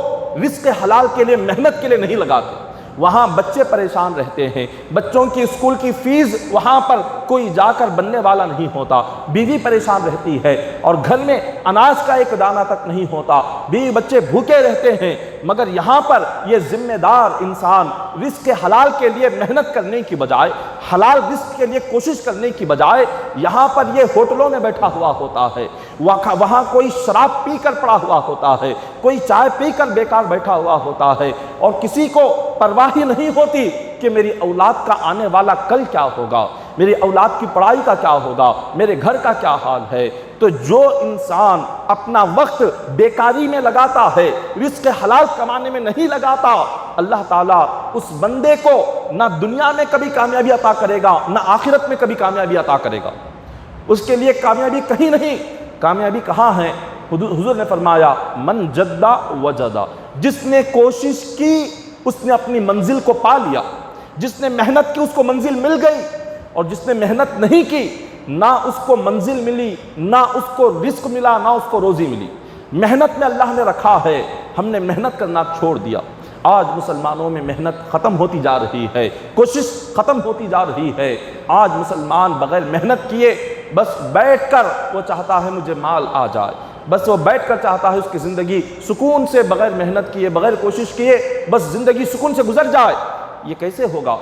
رزق حلال کے لیے محنت کے لیے نہیں لگاتے۔ وہاں بچے پریشان رہتے ہیں، بچوں کی اسکول کی فیس وہاں پر کوئی جا کر بننے والا نہیں ہوتا، بیوی پریشان رہتی ہے اور گھر میں اناج کا ایک دانہ تک نہیں ہوتا، بیوی بچے بھوکے رہتے ہیں، مگر یہاں پر یہ ذمہ دار انسان رزق حلال کے لیے محنت کرنے کی بجائے، حلال رزق کے لیے کوشش کرنے کی بجائے یہاں پر یہ ہوٹلوں میں بیٹھا ہوا ہوتا ہے، وہاں کوئی شراب پی کر پڑا ہوا ہوتا ہے، کوئی چائے پی کر بیکار بیٹھا ہوا ہوتا ہے، اور کسی کو پرواہ ہی نہیں ہوتی کہ میری اولاد کا آنے والا کل کیا ہوگا، میری اولاد کی پڑھائی کا کیا ہوگا، میرے گھر کا کیا حال ہے۔ تو جو انسان اپنا وقت بیکاری میں لگاتا ہے، رزق حلال کمانے میں نہیں لگاتا، اللہ تعالیٰ اس بندے کو نہ دنیا میں کبھی کامیابی عطا کرے گا، نہ آخرت میں کبھی کامیابی عطا کرے گا۔ اس کے لیے کامیابی کہیں نہیں، کامیابی کہاں ہے؟ حضور نے فرمایا من جدہ وجدہ، جس نے کوشش کی اس نے اپنی منزل کو پا لیا، جس نے محنت کی اس کو منزل مل گئی، اور جس نے محنت نہیں کی نہ اس کو منزل ملی، نہ اس کو رزق ملا، نہ اس کو روزی ملی۔ محنت میں اللہ نے رکھا ہے، ہم نے محنت کرنا چھوڑ دیا۔ آج مسلمانوں میں محنت ختم ہوتی جا رہی ہے، کوشش ختم ہوتی جا رہی ہے۔ آج مسلمان بغیر محنت کیے بس بیٹھ کر وہ چاہتا ہے مجھے مال آ جائے، بس وہ بیٹھ کر چاہتا ہے اس کی زندگی سکون سے بغیر محنت کیے بغیر کوشش کیے بس زندگی سکون سے گزر جائے۔ یہ کیسے ہوگا؟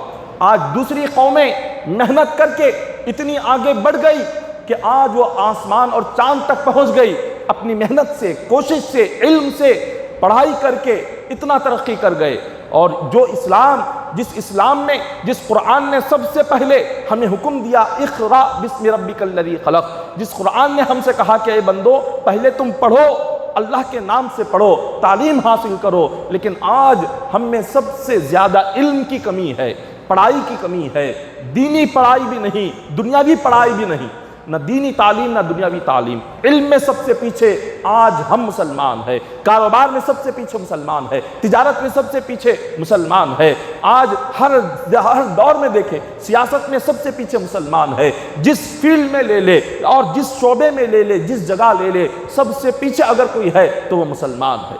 آج دوسری قومیں محنت کر کے اتنی آگے بڑھ گئی کہ آج وہ آسمان اور چاند تک پہنچ گئی، اپنی محنت سے، کوشش سے، علم سے، پڑھائی کر کے اتنا ترقی کر گئے۔ اور جو اسلام میں جس قرآن نے سب سے پہلے ہمیں حکم دیا اقرأ بسم ربک الذی خلق، جس قرآن نے ہم سے کہا کہ اے بندو پہلے تم پڑھو، اللہ کے نام سے پڑھو، تعلیم حاصل کرو، لیکن آج ہم میں سب سے زیادہ علم کی کمی ہے، پڑھائی کی کمی ہے۔ دینی پڑھائی بھی نہیں، دنیاوی پڑھائی بھی نہیں، نہ دینی تعلیم نہ دنیاوی تعلیم۔ علم میں سب سے پیچھے آج ہم مسلمان ہیں، کاروبار میں سب سے پیچھے مسلمان ہے، تجارت میں سب سے پیچھے مسلمان ہے۔ آج ہر دور میں دیکھیں، سیاست میں سب سے پیچھے مسلمان ہے۔ جس فیلڈ میں لے لے اور جس شعبے میں لے لے، جس جگہ لے لے، سب سے پیچھے اگر کوئی ہے تو وہ مسلمان ہے۔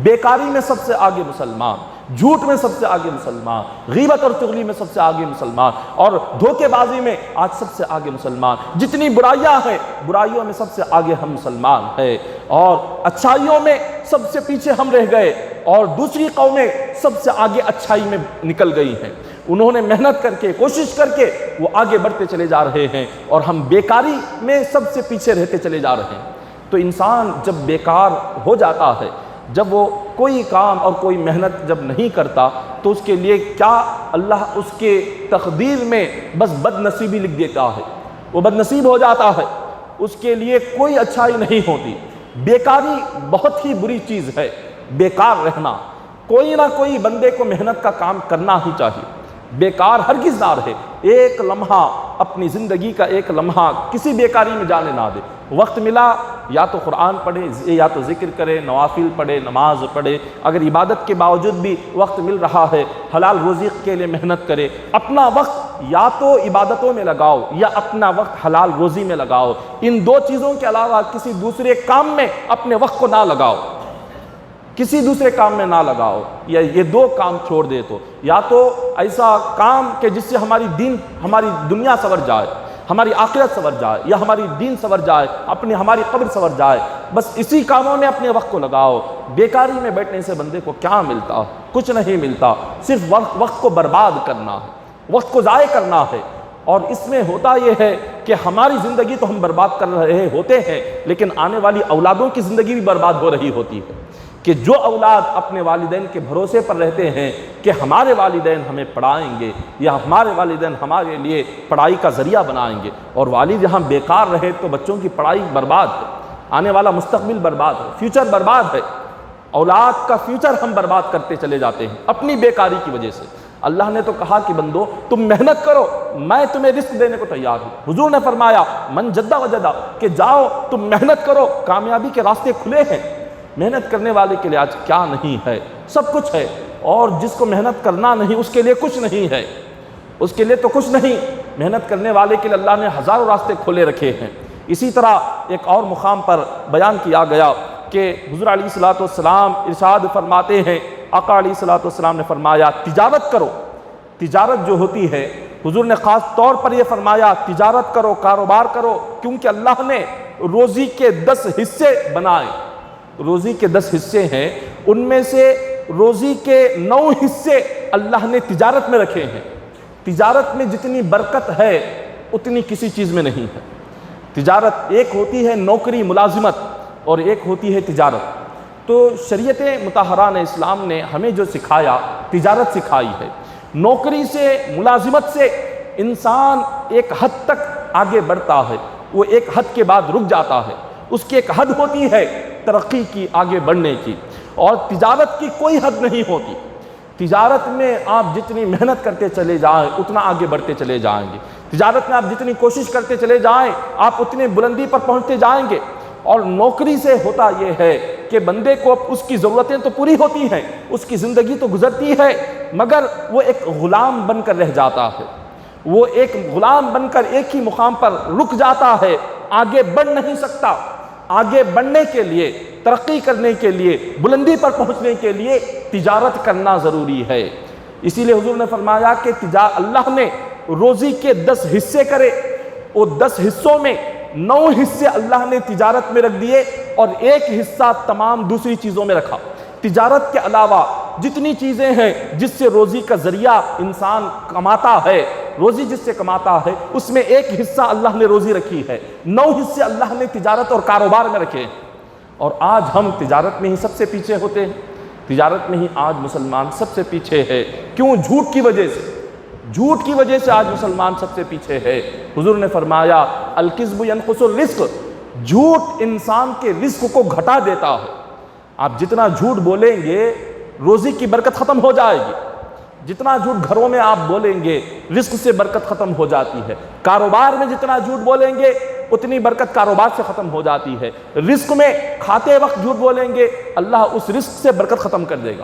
بیکاری میں سب سے آگے مسلمان، جھوٹ میں سب سے آگے مسلمان، غیبت اور چغلی میں سب سے آگے مسلمان، اور دھوکے بازی میں آج سب سے آگے مسلمان۔ جتنی برائیاں ہیں برائیوں میں سب سے آگے ہم مسلمان ہیں، اور اچھائیوں میں سب سے پیچھے ہم رہ گئے، اور دوسری قومیں سب سے آگے اچھائی میں نکل گئی ہیں۔ انہوں نے محنت کر کے، کوشش کر کے وہ آگے بڑھتے چلے جا رہے ہیں، اور ہم بیکاری میں سب سے پیچھے رہتے چلے جا رہے ہیں۔ تو انسان جب بیکار ہو جاتا ہے، جب وہ کوئی کام اور کوئی محنت جب نہیں کرتا، تو اس کے لیے کیا اللہ اس کے تقدیر میں بس بد نصیبی لکھ دیتا ہے، وہ بد نصیب ہو جاتا ہے، اس کے لیے کوئی اچھائی نہیں ہوتی۔ بیکاری بہت ہی بری چیز ہے، بیکار رہنا۔ کوئی نہ کوئی بندے کو محنت کا کام کرنا ہی چاہیے، بیکار ہرگز نہ رہے۔ ایک لمحہ اپنی زندگی کا ایک لمحہ کسی بیکاری میں جانے نہ دے۔ وقت ملا یا تو قرآن پڑھے، یا تو ذکر کرے، نوافل پڑھے، نماز پڑھے۔ اگر عبادت کے باوجود بھی وقت مل رہا ہے، حلال روزی کے لیے محنت کرے۔ اپنا وقت یا تو عبادتوں میں لگاؤ یا اپنا وقت حلال روزی میں لگاؤ۔ ان دو چیزوں کے علاوہ کسی دوسرے کام میں اپنے وقت کو نہ لگاؤ، کسی دوسرے کام میں نہ لگاؤ، یا یہ دو کام چھوڑ دے تو یا تو ایسا کام کہ جس سے ہماری دنیا سنور جائے، ہماری آخرت سنور جائے، یا ہماری دین سنور جائے، ہماری قبر سنور جائے، بس اسی کاموں میں اپنے وقت کو لگاؤ۔ بیکاری میں بیٹھنے سے بندے کو کیا ملتا؟ کچھ نہیں ملتا، صرف وقت کو برباد کرنا ہے، وقت کو ضائع کرنا ہے۔ اور اس میں ہوتا یہ ہے کہ ہماری زندگی تو ہم برباد کر رہے ہوتے ہیں، لیکن آنے والی اولادوں کی زندگی بھی برباد ہو رہی ہوتی ہے، کہ جو اولاد اپنے والدین کے بھروسے پر رہتے ہیں کہ ہمارے والدین ہمیں پڑھائیں گے، یا ہمارے والدین ہمارے لیے پڑھائی کا ذریعہ بنائیں گے، اور والد یہاں بیکار رہے تو بچوں کی پڑھائی برباد ہے، آنے والا مستقبل برباد ہے، فیوچر برباد ہے۔ اولاد کا فیوچر ہم برباد کرتے چلے جاتے ہیں اپنی بیکاری کی وجہ سے۔ اللہ نے تو کہا کہ بندو تم محنت کرو، میں تمہیں رزق دینے کو تیار ہوں۔ حضور نے فرمایا من جدہ وجدہ، کہ جاؤ تم محنت کرو، کامیابی کے راستے کھلے ہیں۔ محنت کرنے والے کے لیے آج کیا نہیں ہے؟ سب کچھ ہے، اور جس کو محنت کرنا نہیں اس کے لیے کچھ نہیں ہے، اس کے لیے تو کچھ نہیں۔ محنت کرنے والے کے لیے اللہ نے ہزاروں راستے کھولے رکھے ہیں۔ اسی طرح ایک اور مقام پر بیان کیا گیا کہ حضور علیہ الصلوۃ والسلام ارشاد فرماتے ہیں، آقا علیہ الصلوۃ والسلام نے فرمایا تجارت کرو۔ تجارت جو ہوتی ہے، حضور نے خاص طور پر یہ فرمایا تجارت کرو، کاروبار کرو، کیونکہ اللہ نے روزی کے 10 حصے بنائے۔ روزی کے 10 حصے ہیں، ان میں سے روزی کے 9 حصے اللہ نے تجارت میں رکھے ہیں۔ تجارت میں جتنی برکت ہے اتنی کسی چیز میں نہیں ہے۔ تجارت ایک ہوتی ہے نوکری، ملازمت، اور ایک ہوتی ہے تجارت۔ تو شریعت مطہرہ نے، اسلام نے ہمیں جو سکھایا، تجارت سکھائی ہے۔ نوکری سے، ملازمت سے انسان ایک حد تک آگے بڑھتا ہے، وہ ایک حد کے بعد رک جاتا ہے۔ اس کی ایک حد ہوتی ہے ترقی کی، آگے بڑھنے کی، اور تجارت کی کوئی حد نہیں ہوتی۔ تجارت میں آپ جتنی محنت کرتے چلے جائیں اتنا آگے بڑھتے چلے جائیں گے۔ تجارت میں آپ جتنی کوشش کرتے چلے جائیں آپ اتنے بلندی پر پہنچتے جائیں گے۔ اور نوکری سے ہوتا یہ ہے کہ بندے کو اس کی ضرورتیں تو پوری ہوتی ہیں، اس کی زندگی تو گزرتی ہے، مگر وہ ایک غلام بن کر رہ جاتا ہے، وہ ایک غلام بن کر ایک ہی مقام پر رک جاتا ہے، آگے بڑھ نہیں سکتا۔ آگے بڑھنے کے لیے، ترقی کرنے کے لیے، بلندی پر پہنچنے کے لیے تجارت کرنا ضروری ہے۔ اسی لیے حضور نے فرمایا کہ اللہ نے روزی کے 10 حصے کرے، وہ 10 حصوں میں 9 حصے اللہ نے تجارت میں رکھ دیے اور 1 حصہ تمام دوسری چیزوں میں رکھا۔ تجارت کے علاوہ جتنی چیزیں ہیں جس سے روزی کا ذریعہ انسان کماتا ہے، روزی جس سے کماتا ہے، اس میں 1 حصہ اللہ نے روزی رکھی ہے، 9 حصے اللہ نے تجارت اور کاروبار میں رکھے ہیں۔ اور آج ہم تجارت میں ہی سب سے پیچھے ہوتے ہیں، تجارت میں ہی آج مسلمان سب سے پیچھے ہے۔ کیوں؟ جھوٹ کی وجہ سے، جھوٹ کی وجہ سے آج مسلمان سب سے پیچھے ہے۔ حضور نے فرمایا الکذب ینقص الرزق، جھوٹ انسان کے رزق کو گھٹا دیتا ہے۔ آپ جتنا جھوٹ بولیں گے روزی کی برکت ختم ہو جائے گی، جتنا جھوٹ گھروں میں آپ بولیں گے رزق سے برکت ختم ہو جاتی ہے، کاروبار میں جتنا جھوٹ بولیں گے اتنی برکت کاروبار سے ختم ہو جاتی ہے، رزق میں کھاتے وقت جھوٹ بولیں گے اللہ اس رزق سے برکت ختم کر دے گا۔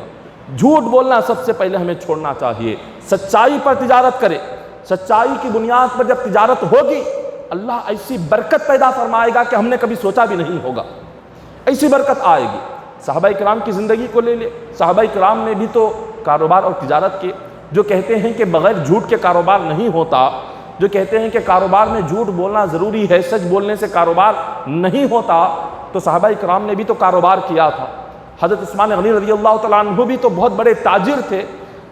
جھوٹ بولنا سب سے پہلے ہمیں چھوڑنا چاہیے، سچائی پر تجارت کرے، سچائی کی بنیاد پر جب تجارت ہوگی اللہ ایسی برکت پیدا فرمائے گا کہ ہم نے کبھی سوچا بھی نہیں ہوگا، ایسی برکت آئے گی۔ صحابہ کرام کی زندگی کو لے لے، صحابہ کرام نے بھی تو کاروبار اور تجارت کی، جو کہتے ہیں کہ بغیر جھوٹ کے کاروبار نہیں ہوتا، جو کہتے ہیں کہ کاروبار میں جھوٹ بولنا ضروری ہے، سچ بولنے سے کاروبار نہیں ہوتا، تو صحابہ کرام نے بھی تو کاروبار کیا تھا۔ حضرت عثمان غنی رضی اللہ تعالیٰ عنہ بھی تو بہت بڑے تاجر تھے،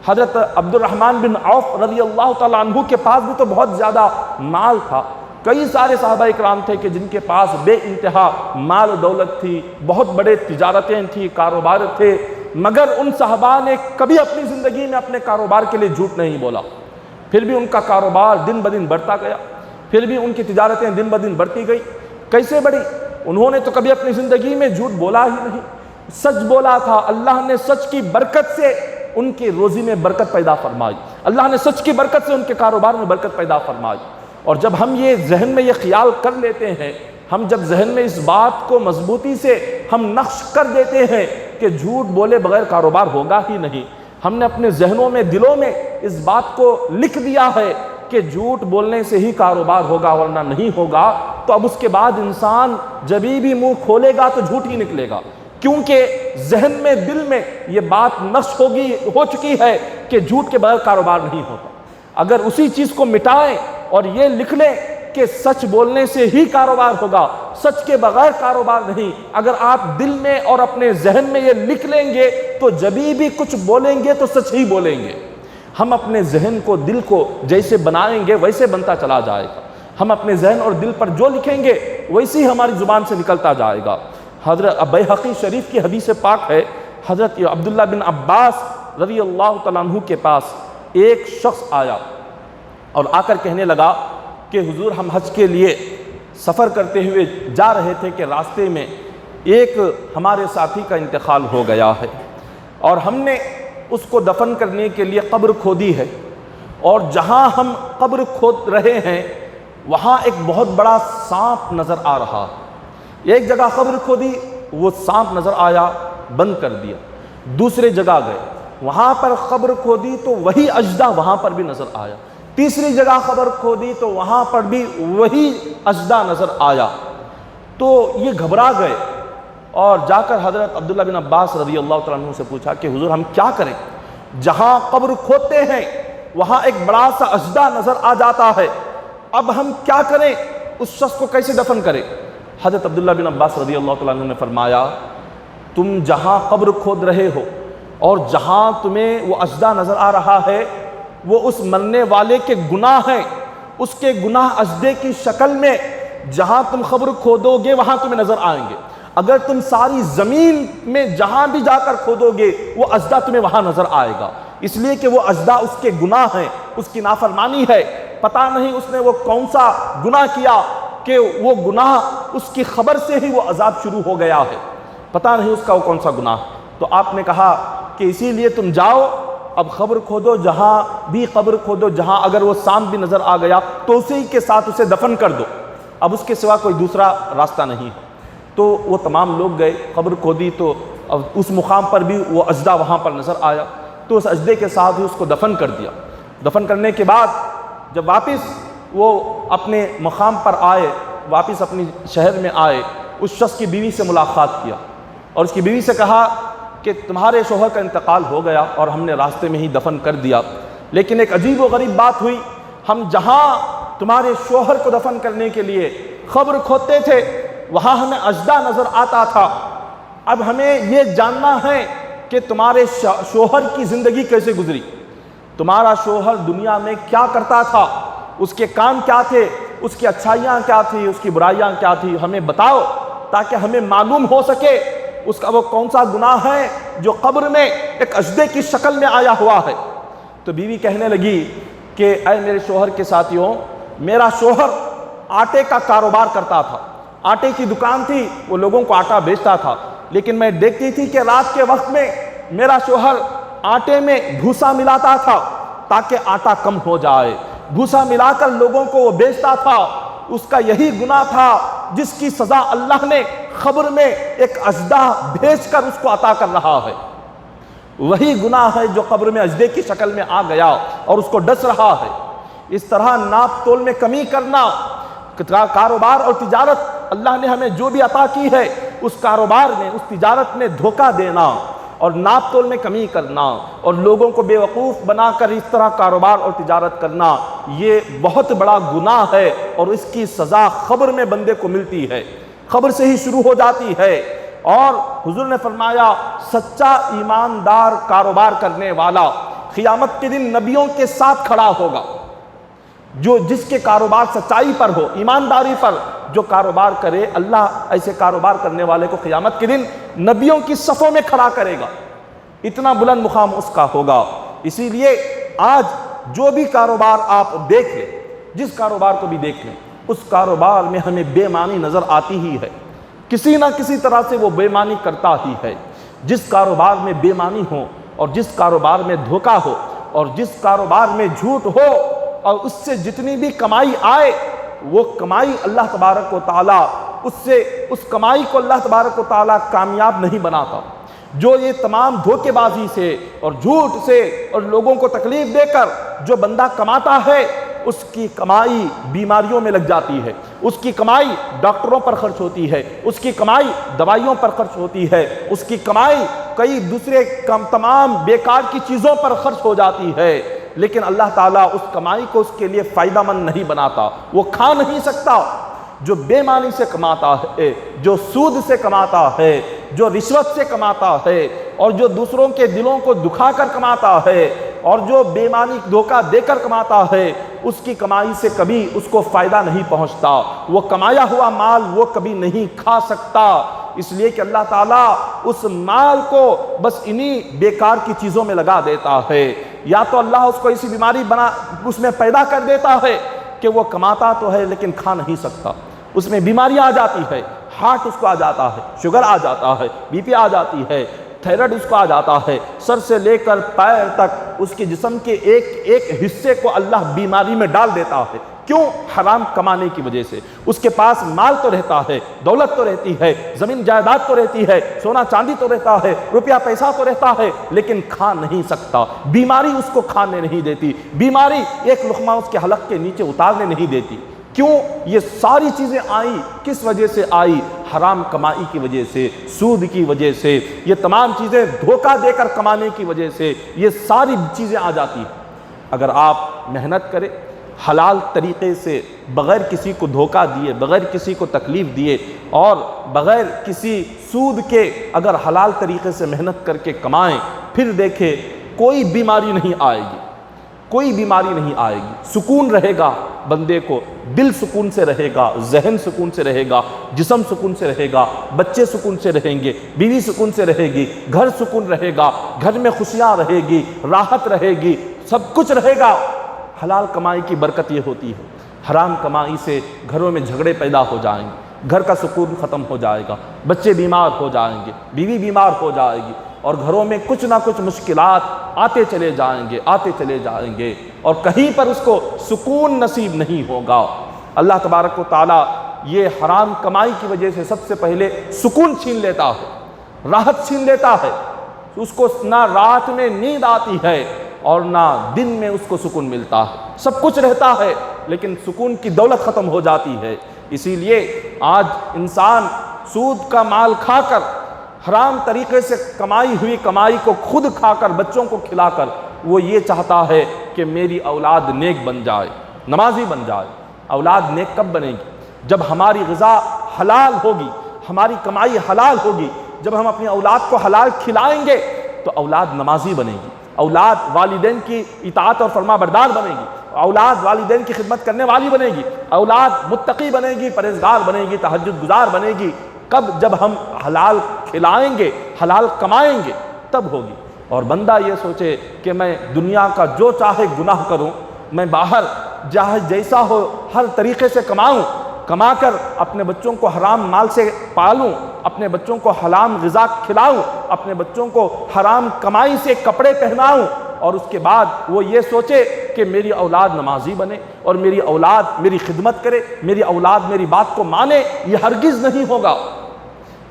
حضرت عبد الرحمن بن عوف رضی اللہ تعالیٰ عنہ کے پاس بھی تو بہت زیادہ مال تھا۔ کئی سارے صحابہ کرام تھے کہ جن کے پاس بے انتہا مال و دولت تھی، بہت بڑے تجارتیں تھیں، کاروبار تھے، مگر ان صحابہ نے کبھی اپنی زندگی میں اپنے کاروبار کے لیے جھوٹ نہیں بولا۔ پھر بھی ان کا کاروبار دن بدن بڑھتا گیا، پھر بھی ان کی تجارتیں دن بدن بڑھتی گئی۔ کیسے بڑھی؟ انہوں نے تو کبھی اپنی زندگی میں جھوٹ بولا ہی نہیں، سچ بولا تھا۔ اللہ نے سچ کی برکت سے ان کی روزی میں برکت پیدا فرمائی، اللہ نے سچ کی برکت سے ان کے کاروبار میں برکت پیدا فرمائی۔ اور جب ہم یہ ذہن میں یہ خیال کر لیتے ہیں، ہم جب ذہن میں اس بات کو مضبوطی سے ہم نقش کر دیتے ہیں کہ جھوٹ بولے بغیر کاروبار ہوگا ہی نہیں، ہم نے اپنے ذہنوں میں، دلوں میں اس بات کو لکھ دیا ہے کہ جھوٹ بولنے سے ہی کاروبار ہوگا ورنہ نہیں ہوگا، تو اب اس کے بعد انسان جب بھی منہ کھولے گا تو جھوٹ ہی نکلے گا، کیونکہ ذہن میں، دل میں یہ بات نقش ہو چکی ہے کہ جھوٹ کے بغیر کاروبار نہیں ہوتا۔ اگر اسی چیز کو مٹائیں اور یہ لکھ لیں کہ سچ بولنے سے ہی کاروبار ہوگا، سچ کے بغیر کاروبار نہیں، اگر آپ دل میں اور اپنے ذہن میں یہ لکھ لیں گے تو جبھی بھی کچھ بولیں گے تو سچ ہی بولیں گے۔ ہم اپنے ذہن کو، دل کو جیسے بنائیں گے ویسے بنتا چلا جائے گا، ہم اپنے ذہن اور دل پر جو لکھیں گے ویسے ہی ہماری زبان سے نکلتا جائے گا۔ حضرت بیہقی شریف کی حدیث پاک ہے، حضرت عبداللہ بن عباس رضی اللہ تعالیٰ عنہ کے پاس ایک شخص آیا اور آ کر کہنے لگا کہ حضور ہم حج کے لیے سفر کرتے ہوئے جا رہے تھے کہ راستے میں ایک ہمارے ساتھی کا انتقال ہو گیا ہے اور ہم نے اس کو دفن کرنے کے لیے قبر کھودی ہے، اور جہاں ہم قبر کھود رہے ہیں وہاں ایک بہت بڑا سانپ نظر آ رہا۔ ایک جگہ قبر کھودی، وہ سانپ نظر آیا، بند کر دیا۔ دوسرے جگہ گئے، وہاں پر قبر کھودی تو وہی اژدھا وہاں پر بھی نظر آیا۔ تیسری جگہ قبر کھودی تو وہاں پر بھی وہی اژدھا نظر آیا۔ تو یہ گھبرا گئے اور جا کر حضرت عبداللہ بن عباس رضی اللہ تعالیٰ عنہ سے پوچھا کہ حضور ہم کیا کریں؟ جہاں قبر کھودتے ہیں وہاں ایک بڑا سا اژدھا نظر آ جاتا ہے، اب ہم کیا کریں؟ اس شخص کو کیسے دفن کریں؟ حضرت عبداللہ بن عباس رضی اللہ تعالیٰ عنہ نے فرمایا تم جہاں قبر کھود رہے ہو اور جہاں تمہیں وہ اژدھا نظر آ رہا ہے وہ اس مرنے والے کے گناہ ہیں، اس کے گناہ اژدھے کی شکل میں جہاں تم قبر کھودو گے وہاں تمہیں نظر آئیں گے۔ اگر تم ساری زمین میں جہاں بھی جا کر کھودو گے وہ اژدھا تمہیں وہاں نظر آئے گا، اس لیے کہ وہ اژدھا اس کے گناہ ہیں، اس کی نافرمانی ہے۔ پتہ نہیں اس نے وہ کون سا گناہ کیا کہ وہ گناہ اس کی خبر سے ہی وہ عذاب شروع ہو گیا ہے، پتہ نہیں اس کا وہ کون سا گناہ۔ تو آپ نے کہا کہ اسی لیے تم جاؤ اب قبر کھودو، جہاں بھی قبر کھودو، جہاں اگر وہ سانپ بھی نظر آ گیا تو اسی کے ساتھ اسے دفن کر دو، اب اس کے سوا کوئی دوسرا راستہ نہیں ہے۔ تو وہ تمام لوگ گئے، قبر کھودی تو اس مقام پر بھی وہ اژدھا وہاں پر نظر آیا، تو اس اژدھے کے ساتھ ہی اس کو دفن کر دیا۔ دفن کرنے کے بعد جب واپس وہ اپنے مقام پر آئے، واپس اپنی شہر میں آئے، اس شخص کی بیوی سے ملاقات کیا اور اس کی بیوی سے کہا کہ تمہارے شوہر کا انتقال ہو گیا اور ہم نے راستے میں ہی دفن کر دیا، لیکن ایک عجیب و غریب بات ہوئی، ہم جہاں تمہارے شوہر کو دفن کرنے کے لیے قبر کھودتے تھے وہاں ہمیں اژدھا نظر آتا تھا، اب ہمیں یہ جاننا ہے کہ تمہارے شوہر کی زندگی کیسے گزری، تمہارا شوہر دنیا میں کیا کرتا تھا، اس کے کام کیا تھے، اس کی اچھائیاں کیا تھی، اس کی برائیاں کیا تھی، ہمیں بتاؤ تاکہ ہمیں معلوم ہو سکے اس کا وہ کون سا گناہ ہے جو قبر میں ایک اژدھے کی شکل میں آیا ہوا ہے۔ تو بیوی کہنے لگی کہ اے میرے شوہر کے ساتھیوں، میرا شوہر آٹے کا کاروبار کرتا تھا، آٹے کی دکان تھی، وہ لوگوں کو آٹا بیچتا تھا، لیکن میں دیکھتی تھی کہ رات کے وقت میں میرا شوہر آٹے میں بھوسا ملاتا تھا تاکہ آٹا کم ہو جائے، بھوسا ملا کر لوگوں کو وہ بیچتا تھا، اس کا یہی گناہ تھا جس کی سزا اللہ نے قبر میں ایک اژدھا بھیج کر اس کو عطا کر رہا ہے، وہی گناہ ہے جو قبر میں اژدھے کی شکل میں آ گیا اور اس کو ڈس رہا ہے۔ اس طرح ناپ تول میں کمی کرنا، کاروبار اور تجارت اللہ نے ہمیں جو بھی عطا کی ہے اس کاروبار میں، اس تجارت میں دھوکہ دینا اور ناپ تول میں کمی کرنا اور لوگوں کو بے وقوف بنا کر اس طرح کاروبار اور تجارت کرنا، یہ بہت بڑا گناہ ہے اور اس کی سزا قبر میں بندے کو ملتی ہے، قبر سے ہی شروع ہو جاتی ہے۔ اور حضور نے فرمایا سچا ایماندار کاروبار کرنے والا قیامت کے دن نبیوں کے ساتھ کھڑا ہوگا، جس کے کاروبار سچائی پر ہو، ایمانداری پر جو کاروبار کرے، اللہ ایسے کاروبار کرنے والے کو قیامت کے دن نبیوں کی صفوں میں کھڑا کرے گا، اتنا بلند مقام اس کا ہوگا۔ اسی لیے آج جو بھی کاروبار آپ دیکھ لیں، جس کاروبار کو بھی دیکھ لیں، اس کاروبار میں ہمیں بے معنی نظر آتی ہی ہے، کسی نہ کسی طرح سے وہ بے معنی کرتا ہی ہے۔ جس کاروبار میں بے معنی ہو اور جس کاروبار میں دھوکہ ہو اور جس کاروبار میں جھوٹ ہو اور اس سے جتنی بھی کمائی آئے، وہ کمائی اللہ تبارک و تعالیٰ اس کمائی کو اللہ تبارک و تعالیٰ کامیاب نہیں بناتا۔ جو یہ تمام دھوکے بازی سے اور جھوٹ سے اور لوگوں کو تکلیف دے کر جو بندہ کماتا ہے، اس کی کمائی بیماریوں میں لگ جاتی ہے، اس کی کمائی ڈاکٹروں پر خرچ ہوتی ہے، اس کی کمائی دوائیوں پر خرچ ہوتی ہے، اس کی کمائی کئی دوسرے تمام بیکار کی چیزوں پر خرچ ہو جاتی ہے، لیکن اللہ تعالیٰ اس کمائی کو اس کے لیے فائدہ مند نہیں بناتا، وہ کھا نہیں سکتا۔ جو بے معنی سے کماتا ہے، جو سود سے کماتا ہے، جو رشوت سے کماتا ہے اور جو دوسروں کے دلوں کو دکھا کر کماتا ہے اور جو بے معنی دھوکہ دے کر کماتا ہے، اس کی کمائی سے کبھی اس کو فائدہ نہیں پہنچتا، وہ کمایا ہوا مال وہ کبھی نہیں کھا سکتا، اس لیے کہ اللہ تعالیٰ اس مال کو بس انہی بیکار کی چیزوں میں لگا دیتا ہے، یا تو اللہ اس کو ایسی بیماری اس میں پیدا کر دیتا ہے کہ وہ کماتا تو ہے لیکن کھا نہیں سکتا، اس میں بیماریاں آ جاتی ہے، ہارٹ اس کو آ جاتا ہے، شوگر آ جاتا ہے، بی پی آ جاتی ہے، تھائرائیڈ اس کو آ جاتا ہے، سر سے لے کر پیر تک اس کے جسم کے ایک ایک حصے کو اللہ بیماری میں ڈال دیتا ہے۔ کیوں؟ حرام کمانے کی وجہ سے۔ اس کے پاس مال تو رہتا ہے، دولت تو رہتی ہے، زمین جائیداد تو رہتی ہے، سونا چاندی تو رہتا ہے، روپیہ پیسہ تو رہتا ہے، لیکن کھا نہیں سکتا، بیماری اس کو کھانے نہیں دیتی، بیماری ایک لقمہ اس کے حلق کے نیچے اتارنے نہیں دیتی۔ کیوں؟ یہ ساری چیزیں آئیں کس وجہ سے آئی؟ حرام کمائی کی وجہ سے، سود کی وجہ سے، یہ تمام چیزیں دھوکہ دے کر کمانے کی وجہ سے یہ ساری چیزیں آ جاتی ہیں۔ اگر آپ محنت کریں حلال طریقے سے، بغیر کسی کو دھوکہ دیے، بغیر کسی کو تکلیف دیے اور بغیر کسی سود کے اگر حلال طریقے سے محنت کر کے کمائیں، پھر دیکھیں کوئی بیماری نہیں آئے گی، کوئی بیماری نہیں آئے گی، سکون رہے گا بندے کو، دل سکون سے رہے گا، ذہن سکون سے رہے گا، جسم سکون سے رہے گا، بچے سکون سے رہیں گے، بیوی سکون سے رہے گی، گھر سکون رہے گا، گھر میں خوشیاں رہے گی، راحت رہے گی، سب کچھ رہے گا۔ حلال کمائی کی برکت یہ ہوتی ہے، حرام کمائی سے گھروں میں جھگڑے پیدا ہو جائیں گے، گھر کا سکون ختم ہو جائے گا، بچے بیمار ہو جائیں گے، بیوی بیمار ہو جائے گی اور گھروں میں کچھ نہ کچھ مشکلات آتے چلے جائیں گے اور کہیں پر اس کو سکون نصیب نہیں ہوگا۔ اللہ تبارک و تعالیٰ یہ حرام کمائی کی وجہ سے سب سے پہلے سکون چھین لیتا ہے، راحت چھین لیتا ہے۔ اس کو نہ رات میں نیند آتی ہے اور نہ دن میں اس کو سکون ملتا ہے، سب کچھ رہتا ہے لیکن سکون کی دولت ختم ہو جاتی ہے۔ اسی لیے آج انسان سود کا مال کھا کر، حرام طریقے سے کمائی ہوئی کمائی کو خود کھا کر، بچوں کو کھلا کر، وہ یہ چاہتا ہے کہ میری اولاد نیک بن جائے، نمازی بن جائے۔ اولاد نیک کب بنے گی؟ جب ہماری غذا حلال ہوگی، ہماری کمائی حلال ہوگی۔ جب ہم اپنی اولاد کو حلال کھلائیں گے تو اولاد نمازی بنے گی، اولاد والدین کی اطاعت اور فرما بردار بنے گی، اولاد والدین کی خدمت کرنے والی بنے گی، اولاد متقی بنے گی، پرہیزگار بنے گی، تہجد گزار بنے گی۔ کب؟ جب ہم حلال کھلائیں گے، حلال کمائیں گے، تب ہوگی۔ اور بندہ یہ سوچے کہ میں دنیا کا جو چاہے گناہ کروں، میں باہر چاہے جیسا ہو ہر طریقے سے کماؤں، کما کر اپنے بچوں کو حرام مال سے پالوں، اپنے بچوں کو حرام غذا کھلاؤں، اپنے بچوں کو حرام کمائی سے کپڑے پہناؤں، اور اس کے بعد وہ یہ سوچے کہ میری اولاد نمازی بنے اور میری اولاد میری خدمت کرے، میری اولاد میری بات کو مانے۔ یہ ہرگز نہیں ہوگا،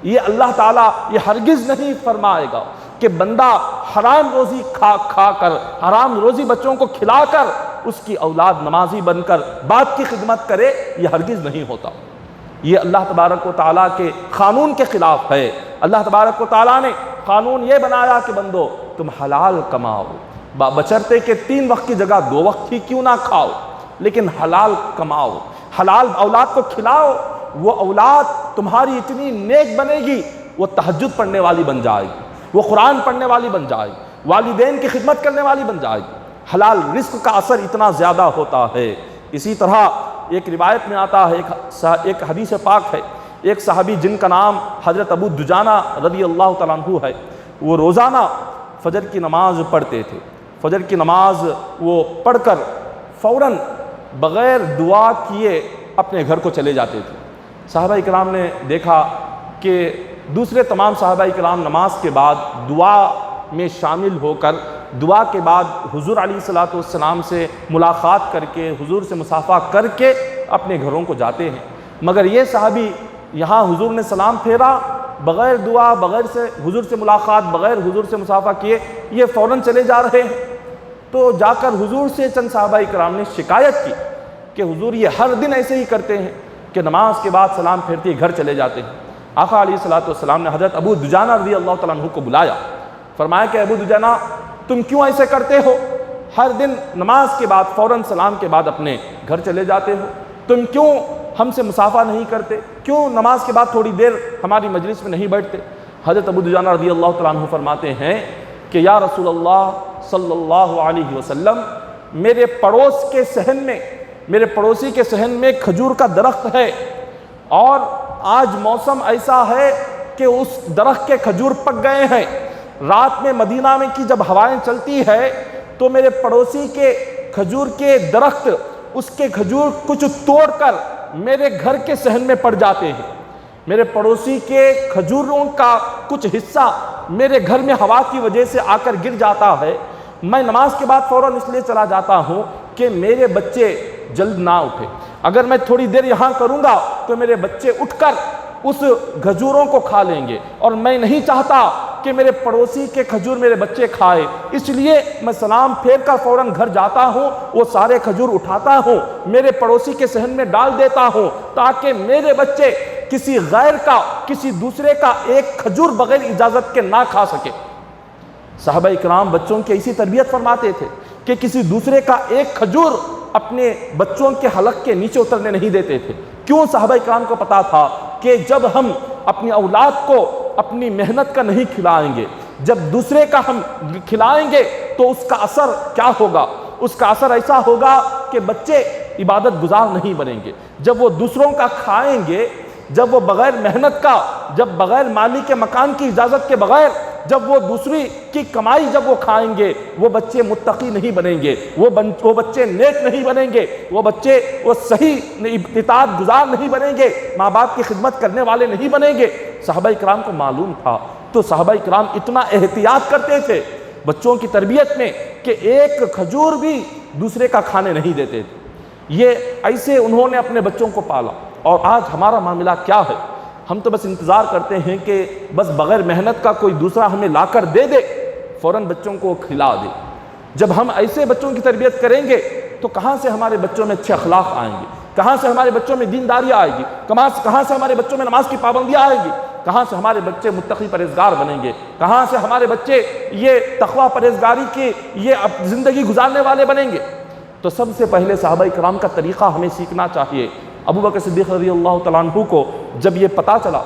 یہ اللہ تعالیٰ یہ ہرگز نہیں فرمائے گا کہ بندہ حرام روزی کھا کر، حرام روزی بچوں کو کھلا کر اس کی اولاد نمازی بن کر باپ کی خدمت کرے۔ یہ ہرگز نہیں ہوتا، یہ اللہ تبارک و تعالیٰ کے قانون کے خلاف ہے۔ اللہ تبارک و تعالیٰ نے قانون یہ بنایا کہ بندو تم حلال کماؤ، بشرطے کہ 3 وقت کی جگہ 2 وقت ہی کیوں نہ کھاؤ، لیکن حلال کماؤ، حلال اولاد کو کھلاؤ۔ وہ اولاد تمہاری اتنی نیک بنے گی، وہ تہجد پڑھنے والی بن جائے گی، وہ قرآن پڑھنے والی بن جائے گی، والدین کی خدمت کرنے والی بن جائے گی۔ حلال رزق کا اثر اتنا زیادہ ہوتا ہے۔ اسی طرح ایک روایت میں آتا ہے، ایک حدیث پاک ہے، ایک صحابی جن کا نام حضرت ابو دجانہ رضی اللہ تعالیٰ عنہ ہے، وہ روزانہ فجر کی نماز پڑھتے تھے۔ فجر کی نماز وہ پڑھ کر فوراً بغیر دعا کیے اپنے گھر کو چلے جاتے تھے۔ صحابہ کرام نے دیکھا کہ دوسرے تمام صحابہ کرام نماز کے بعد دعا میں شامل ہو کر، دعا کے بعد حضور علیہ الصلوۃ والسلام سے ملاقات کر کے، حضور سے مصافحہ کر کے اپنے گھروں کو جاتے ہیں، مگر یہ صحابی یہاں حضور نے سلام پھیرا، بغیر دعا، بغیر سے حضور سے ملاقات، بغیر حضور سے مصافحہ کیے یہ فوراً چلے جا رہے ہیں۔ تو جا کر حضور سے چند صحابہ کرام نے شکایت کی کہ حضور یہ ہر دن ایسے ہی کرتے ہیں کہ نماز کے بعد سلام پھیرتے ہی گھر چلے جاتے ہیں۔ آقا علیہ الصلوۃ والسلام نے حضرت ابو دجانہ رضی اللہ تعالیٰ عنہ کو بلایا، فرمایا کہ ابو دجانہ تم کیوں ایسے کرتے ہو؟ ہر دن نماز کے بعد فوراً سلام کے بعد اپنے گھر چلے جاتے ہو، تم کیوں ہم سے مصافحہ نہیں کرتے؟ کیوں نماز کے بعد تھوڑی دیر ہماری مجلس میں نہیں بیٹھتے؟ حضرت ابو دجانہ رضی اللہ تعالیٰ عنہ فرماتے ہیں کہ یا رسول اللہ صلی اللہ علیہ وسلم، میرے پڑوسی کے صحن میں کھجور کا درخت ہے، اور آج موسم ایسا ہے کہ اس درخت کے کھجور پک گئے ہیں۔ رات میں مدینہ میں کی جب ہوائیں چلتی ہے تو میرے پڑوسی کے کھجور کے درخت اس کے کھجور کچھ توڑ کر میرے گھر کے صحن میں پڑ جاتے ہیں۔ میرے پڑوسی کے کھجوروں کا کچھ حصہ میرے گھر میں ہوا کی وجہ سے آ کر گر جاتا ہے۔ میں نماز کے بعد فوراً اس لیے چلا جاتا ہوں کہ میرے بچے جلد نہ اٹھے، اگر میں تھوڑی دیر یہاں کروں گا تو میرے بچے اٹھ کر اس کھجوروں کو کھا لیں گے، اور میں نہیں چاہتا کہ میرے پڑوسی کے کھجور میرے بچے کھائے، اس لیے میں سلام پھیر کر فوراً گھر جاتا ہوں، وہ سارے کھجور اٹھاتا ہوں، میرے پڑوسی کے صحن میں ڈال دیتا ہوں، تاکہ میرے بچے کسی غیر کا، کسی دوسرے کا ایک کھجور بغیر اجازت کے نہ کھا سکے۔ صحابہ اکرام بچوں کی ایسی تربیت فرماتے تھے کہ کسی دوسرے کا ایک کھجور اپنے بچوں کے حلق کے نیچے اترنے نہیں دیتے تھے۔ کیوں؟ صحابہ اکرام کو پتا تھا کہ جب ہم اپنی اولاد کو اپنی محنت کا نہیں کھلائیں گے، جب دوسرے کا ہم کھلائیں گے تو اس کا اثر کیا ہوگا؟ اس کا اثر ایسا ہوگا کہ بچے عبادت گزار نہیں بنیں گے۔ جب وہ دوسروں کا کھائیں گے، جب وہ بغیر محنت کا، جب بغیر مالی کے مکان کی اجازت کے بغیر جب وہ دوسری کی کمائی جب وہ کھائیں گے، وہ بچے متقی نہیں بنیں گے، وہ بچے نیک نہیں بنیں گے، وہ صحیح اطاعت گزار نہیں بنیں گے، ماں باپ کی خدمت کرنے والے نہیں بنیں گے۔ صحابہ اکرام کو معلوم تھا، تو صحابہ اکرام اتنا احتیاط کرتے تھے بچوں کی تربیت میں کہ ایک کھجور بھی دوسرے کا کھانے نہیں دیتے تھے۔ یہ ایسے انہوں نے اپنے بچوں کو پالا۔ اور آج ہمارا معاملہ کیا ہے؟ ہم تو بس انتظار کرتے ہیں کہ بس بغیر محنت کا کوئی دوسرا ہمیں لا کر دے دے، فوراً بچوں کو کھلا دے۔ جب ہم ایسے بچوں کی تربیت کریں گے تو کہاں سے ہمارے بچوں میں اچھے اخلاق آئیں گے؟ کہاں سے ہمارے بچوں میں دینداری آئے گی؟ کہاں سے ہمارے بچوں میں نماز کی پابندیاں آئے گی؟ کہاں سے ہمارے بچے متقی پرہیزگار بنیں گے؟ کہاں سے ہمارے بچے یہ تقویٰ پرہیزگاری کی یہ زندگی گزارنے والے بنیں گے؟ تو سب سے پہلے صحابہ کرام کا طریقہ ہمیں سیکھنا چاہیے۔ ابو بکر صدیق رضی اللہ تعالیٰ عنہ کو جب یہ پتہ چلا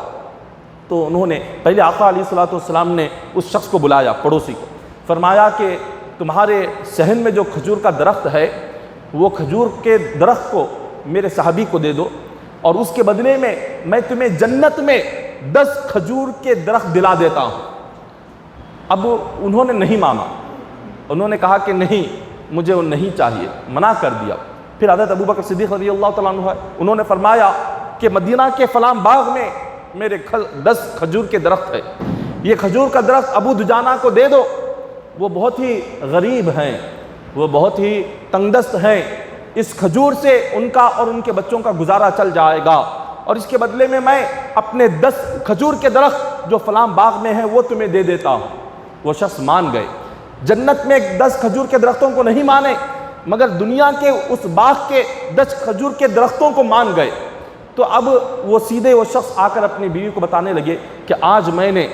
تو انہوں نے پہلے آقا علیہ الصلوۃ والسلام نے اس شخص کو بلایا، پڑوسی کو، فرمایا کہ تمہارے صحن میں جو کھجور کا درخت ہے وہ کھجور کے درخت کو میرے صحابی کو دے دو، اور اس کے بدلے میں تمہیں جنت میں 10 کھجور کے درخت دلا دیتا ہوں۔ اب انہوں نے نہیں مانا، انہوں نے کہا کہ نہیں، مجھے وہ نہیں چاہیے، منع کر دیا۔ پھر حضرت ابو بکر صدیق رضی اللہ تعالیٰ عنہ انہوں نے فرمایا کہ مدینہ کے فلاں باغ میں میرے 10 کھجور کے درخت ہے، یہ کھجور کا درخت ابو دجانہ کو دے دو، وہ بہت ہی غریب ہیں، وہ بہت ہی تنگ دست ہیں، اس کھجور سے ان کا اور ان کے بچوں کا گزارا چل جائے گا، اور اس کے بدلے میں اپنے 10 کھجور کے درخت جو فلاں باغ میں ہیں وہ تمہیں دے دیتا ہوں۔ وہ شخص مان گئے، جنت میں 10 کھجور کے درختوں کو نہیں مانے مگر دنیا کے اس باغ کے 10 کھجور کے درختوں کو مان گئے۔ تو اب وہ شخص آ کر اپنی بیوی کو بتانے لگے کہ آج میں نے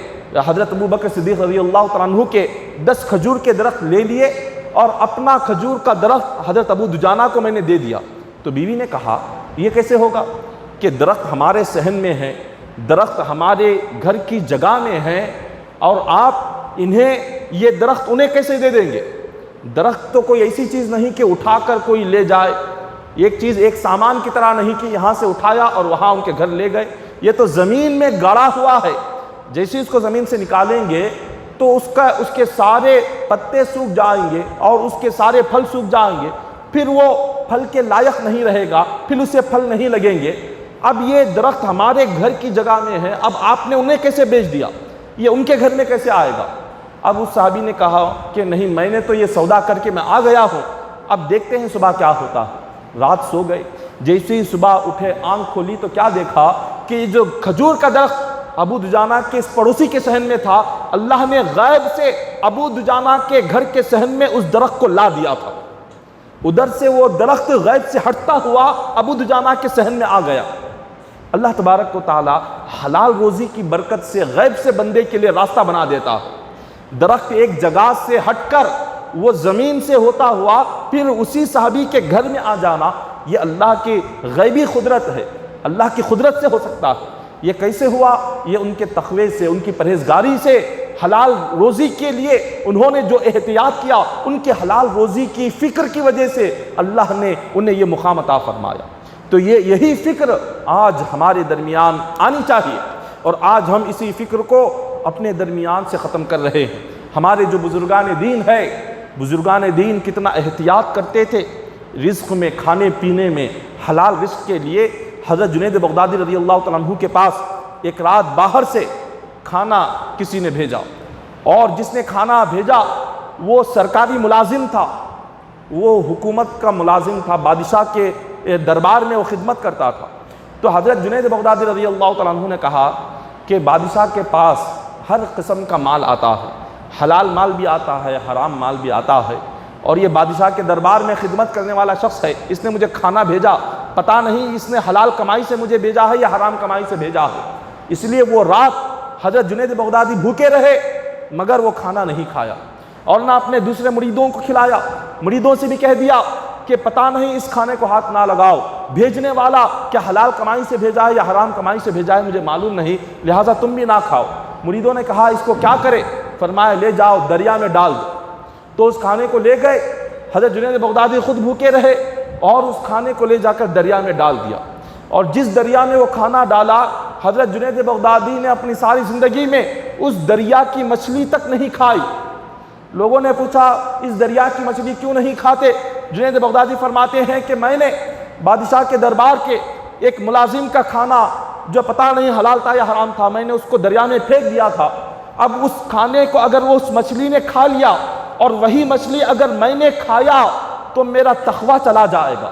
حضرت ابو بکر صدیق رضی اللہ تعالیٰ عنہ کے 10 کھجور کے درخت لے لیے اور اپنا کھجور کا درخت حضرت ابو دجانہ کو میں نے دے دیا۔ تو بیوی نے کہا یہ کیسے ہوگا کہ درخت ہمارے صحن میں ہے، درخت ہمارے گھر کی جگہ میں ہے، اور آپ یہ درخت انہیں کیسے دے دیں گے؟ درخت تو کوئی ایسی چیز نہیں کہ اٹھا کر کوئی لے جائے، ایک چیز ایک سامان کی طرح نہیں کہ یہاں سے اٹھایا اور وہاں ان کے گھر لے گئے، یہ تو زمین میں گاڑا ہوا ہے۔ جیسے اس کو زمین سے نکالیں گے تو اس کے سارے پتے سوکھ جائیں گے اور اس کے سارے پھل سوکھ جائیں گے، پھر وہ پھل کے لائق نہیں رہے گا، پھر اسے پھل نہیں لگیں گے۔ اب یہ درخت ہمارے گھر کی جگہ میں ہے، اب آپ نے انہیں کیسے بیچ دیا؟ یہ ان کے گھر میں کیسے آئے گا؟ اب اس صحابی نے کہا کہ نہیں، میں نے تو یہ سودا کر کے میں آ گیا ہوں، اب دیکھتے ہیں صبح کیا ہوتا ہے۔ رات سو گئے، جیسے ہی صبح اٹھے آنکھ کھولی تو کیا دیکھا کہ یہ جو کھجور کا درخت ابو دجانہ کے اس پڑوسی کے صحن میں تھا، اللہ نے غیب سے ابو دجانہ کے گھر کے صحن میں اس درخت کو لا دیا تھا۔ ادھر سے وہ درخت غیب سے ہٹتا ہوا ابو دجانہ کے صحن میں آ گیا۔ اللہ تبارک و تعالی حلال روزی کی برکت سے غیب سے بندے کے لیے راستہ بنا دیتا ہے۔ درخت ایک جگہ سے ہٹ کر وہ زمین سے ہوتا ہوا پھر اسی صحابی کے گھر میں آ جانا، یہ اللہ کی غیبی قدرت ہے، اللہ کی قدرت سے ہو سکتا ہے۔ یہ کیسے ہوا؟ یہ ان کے تقوی سے، ان کی پرہیزگاری سے، حلال روزی کے لیے انہوں نے جو احتیاط کیا، ان کے حلال روزی کی فکر کی وجہ سے اللہ نے انہیں یہ مقام عطا فرمایا۔ تو یہی فکر آج ہمارے درمیان آنی چاہیے، اور آج ہم اسی فکر کو اپنے درمیان سے ختم کر رہے ہیں۔ ہمارے جو بزرگان دین ہے، بزرگان دین کتنا احتیاط کرتے تھے رزق میں، کھانے پینے میں، حلال رزق کے لیے۔ حضرت جنید بغدادی رضی اللہ تعالیٰ عنہ کے پاس ایک رات باہر سے کھانا کسی نے بھیجا، اور جس نے کھانا بھیجا وہ سرکاری ملازم تھا، وہ حکومت کا ملازم تھا، بادشاہ کے دربار میں وہ خدمت کرتا تھا۔ تو حضرت جنید بغدادی رضی اللہ تعالیٰ عنہ نے کہا کہ بادشاہ کے پاس ہر قسم کا مال آتا ہے، حلال مال بھی آتا ہے، حرام مال بھی آتا ہے، اور یہ بادشاہ کے دربار میں خدمت کرنے والا شخص ہے، اس نے مجھے کھانا بھیجا، پتہ نہیں اس نے حلال کمائی سے مجھے بھیجا ہے یا حرام کمائی سے بھیجا ہے۔ اس لیے وہ رات حضرت جنید بغدادی بھوکے رہے مگر وہ کھانا نہیں کھایا، اور نہ اپنے دوسرے مریدوں کو کھلایا۔ مریدوں سے بھی کہہ دیا کہ پتہ نہیں اس کھانے کو ہاتھ نہ لگاؤ، بھیجنے والا کیا حلال کمائی سے بھیجا ہے یا حرام کمائی سے بھیجا ہے مجھے معلوم نہیں، لہٰذا تم بھی نہ کھاؤ۔ مریدوں نے کہا اس کو کیا کرے؟ فرمایا لے جاؤ دریا میں ڈال دو۔ تو اس کھانے کو لے گئے، حضرت جنید بغدادی خود بھوکے رہے اور اس کھانے کو لے جا کر دریا میں ڈال دیا، اور جس دریا میں وہ کھانا ڈالا حضرت جنید بغدادی نے اپنی ساری زندگی میں اس دریا کی مچھلی تک نہیں کھائی۔ لوگوں نے پوچھا اس دریا کی مچھلی کیوں نہیں کھاتے؟ جنید بغدادی فرماتے ہیں کہ میں نے بادشاہ کے دربار کے ایک ملازم کا کھانا جو پتہ نہیں حلال تھا یا حرام تھا، میں نے اس کو دریا میں پھینک دیا تھا۔ اب اس کھانے کو اگر وہ اس مچھلی نے کھا لیا اور وہی مچھلی اگر میں نے کھایا تو میرا تقویٰ چلا جائے گا،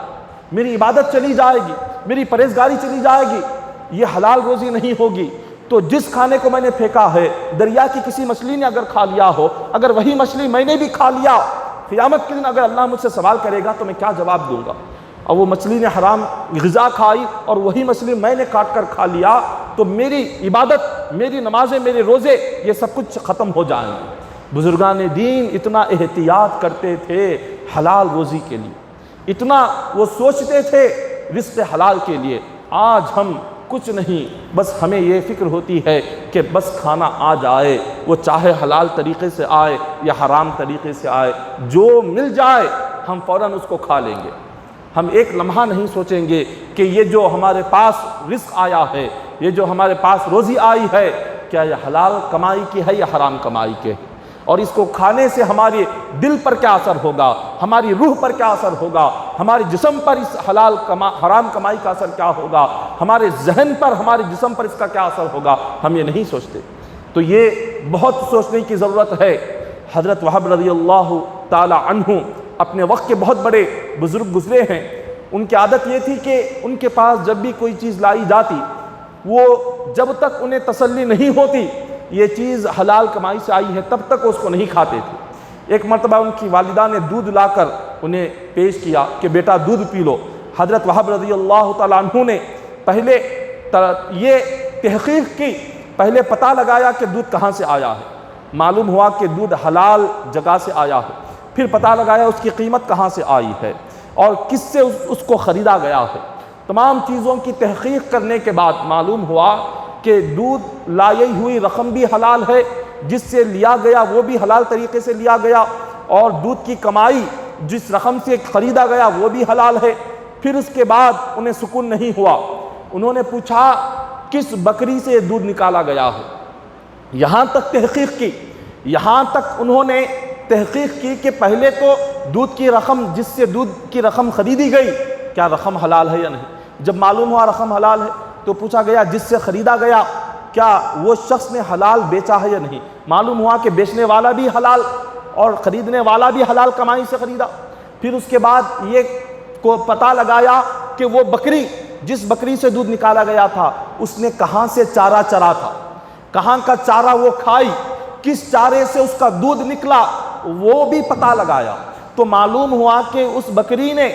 میری عبادت چلی جائے گی، میری پرہیزگاری چلی جائے گی، یہ حلال روزی نہیں ہوگی۔ تو جس کھانے کو میں نے پھینکا ہے، دریا کی کسی مچھلی نے اگر کھا لیا ہو، اگر وہی مچھلی میں نے بھی کھا لیا، قیامت کے دن اگر اللہ مجھ سے سوال کرے گا تو میں کیا جواب دوں گا؟ اور وہ مچھلی نے حرام غذا کھائی اور وہی مچھلی میں نے کاٹ کر کھا لیا، تو میری عبادت، میری نمازیں، میرے روزے، یہ سب کچھ ختم ہو جائیں گے۔ بزرگان دین اتنا احتیاط کرتے تھے حلال روزی کے لیے، اتنا وہ سوچتے تھے رزق حلال کے لیے۔ آج ہم کچھ نہیں، بس ہمیں یہ فکر ہوتی ہے کہ بس کھانا آ جائے، وہ چاہے حلال طریقے سے آئے یا حرام طریقے سے آئے، جو مل جائے ہم فوراً اس کو کھا لیں گے۔ ہم ایک لمحہ نہیں سوچیں گے کہ یہ جو ہمارے پاس رزق آیا ہے، یہ جو ہمارے پاس روزی آئی ہے، کیا یہ حلال کمائی کی ہے یا حرام کمائی کی ہے، اور اس کو کھانے سے ہمارے دل پر کیا اثر ہوگا، ہماری روح پر کیا اثر ہوگا، ہمارے جسم پر اس حرام کمائی کا اثر کیا ہوگا، ہمارے ذہن پر، ہمارے جسم پر اس کا کیا اثر ہوگا، ہم یہ نہیں سوچتے۔ تو یہ بہت سوچنے کی ضرورت ہے۔ حضرت وہب رضی اللہ تعالی عنہ اپنے وقت کے بہت بڑے بزرگ گزرے ہیں، ان کی عادت یہ تھی کہ ان کے پاس جب بھی کوئی چیز لائی جاتی، وہ جب تک انہیں تسلی نہیں ہوتی یہ چیز حلال کمائی سے آئی ہے تب تک اس کو نہیں کھاتے تھے۔ ایک مرتبہ ان کی والدہ نے دودھ لا کر انہیں پیش کیا کہ بیٹا دودھ پی لو۔ حضرت وہب رضی اللہ تعالیٰ عنہ نے پہلے یہ تحقیق کی، پہلے پتہ لگایا کہ دودھ کہاں سے آیا ہے، معلوم ہوا کہ دودھ حلال جگہ سے آیا ہے، پھر پتہ لگایا اس کی قیمت کہاں سے آئی ہے اور کس سے اس کو خریدا گیا ہے۔ تمام چیزوں کی تحقیق کرنے کے بعد معلوم ہوا کہ دودھ لائی ہوئی رقم بھی حلال ہے، جس سے لیا گیا وہ بھی حلال طریقے سے لیا گیا، اور دودھ کی کمائی جس رقم سے خریدا گیا وہ بھی حلال ہے۔ پھر اس کے بعد انہیں سکون نہیں ہوا، انہوں نے پوچھا کس بکری سے دودھ نکالا گیا ہے، یہاں تک تحقیق کی، یہاں تک انہوں نے تحقیق کی کہ پہلے تو دودھ کی رقم، جس سے دودھ کی رقم خریدی گئی، کیا رقم حلال ہے یا نہیں۔ جب معلوم ہوا رقم حلال ہے تو پوچھا گیا جس سے خریدا گیا کیا وہ شخص نے حلال بیچا ہے یا نہیں۔ معلوم ہوا کہ بیچنے والا بھی حلال اور خریدنے والا بھی حلال کمائی سے خریدا۔ پھر اس کے بعد یہ کو پتہ لگایا کہ وہ بکری، جس بکری سے دودھ نکالا گیا تھا، اس نے کہاں سے چارہ چرا تھا، کہاں کا چارہ وہ کھائی، کس چارے سے اس کا دودھ نکلا، وہ بھی پتہ لگایا۔ تو معلوم ہوا کہ اس بکری نے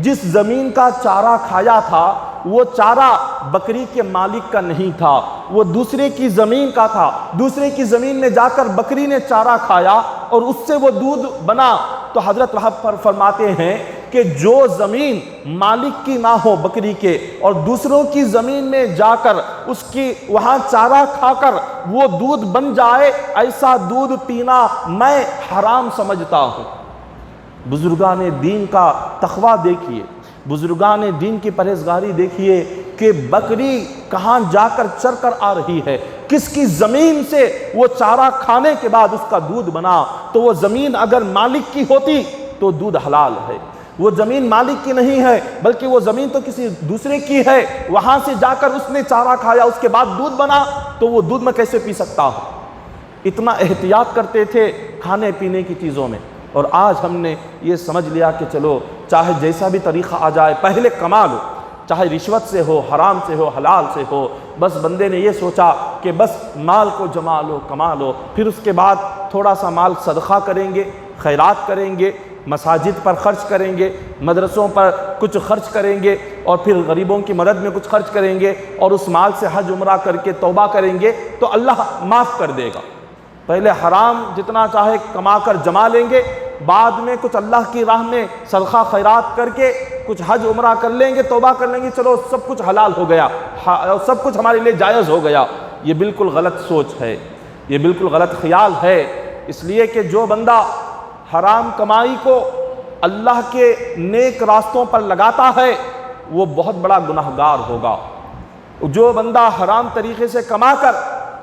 جس زمین کا چارہ کھایا تھا وہ چارہ بکری کے مالک کا نہیں تھا، وہ دوسرے کی زمین کا تھا۔ دوسرے کی زمین میں جا کر بکری نے چارہ کھایا اور اس سے وہ دودھ بنا۔ تو حضرت وہب پر فرماتے ہیں کہ جو زمین مالک کی نہ ہو بکری کے، اور دوسروں کی زمین میں جا کر اس کی وہاں چارہ کھا کر وہ دودھ بن جائے، ایسا دودھ پینا میں حرام سمجھتا ہوں۔ بزرگان دین کا تقویٰ دیکھیے، بزرگان دین کی پرہیزگاری دیکھیے کہ بکری کہاں جا کر چر کر آ رہی ہے، کس کی زمین سے وہ چارہ کھانے کے بعد اس کا دودھ بنا۔ تو وہ زمین اگر مالک کی ہوتی تو دودھ حلال ہے، وہ زمین مالک کی نہیں ہے بلکہ وہ زمین تو کسی دوسرے کی ہے، وہاں سے جا کر اس نے چارہ کھایا، اس کے بعد دودھ بنا، تو وہ دودھ میں کیسے پی سکتا ہوں۔ اتنا احتیاط کرتے تھے کھانے پینے کی چیزوں میں۔ اور آج ہم نے یہ سمجھ لیا کہ چلو چاہے جیسا بھی طریقہ آ جائے پہلے کما لو، چاہے رشوت سے ہو، حرام سے ہو، حلال سے ہو، بس بندے نے یہ سوچا کہ بس مال کو جما لو، کما لو، پھر اس کے بعد تھوڑا سا مال صدقہ کریں گے، خیرات کریں گے، مساجد پر خرچ کریں گے، مدرسوں پر کچھ خرچ کریں گے، اور پھر غریبوں کی مدد میں کچھ خرچ کریں گے، اور اس مال سے حج عمرہ کر کے توبہ کریں گے تو اللہ معاف کر دے گا۔ پہلے حرام جتنا چاہے کما کر جما لیں گے، بعد میں کچھ اللہ کی راہ میں صدقہ خیرات کر کے کچھ حج عمرہ کر لیں گے، توبہ کر لیں گے، چلو سب کچھ حلال ہو گیا، سب کچھ ہمارے لیے جائز ہو گیا۔ یہ بالکل غلط سوچ ہے، یہ بالکل غلط خیال ہے۔ اس لیے کہ جو بندہ حرام کمائی کو اللہ کے نیک راستوں پر لگاتا ہے وہ بہت بڑا گناہگار ہوگا۔ جو بندہ حرام طریقے سے کما کر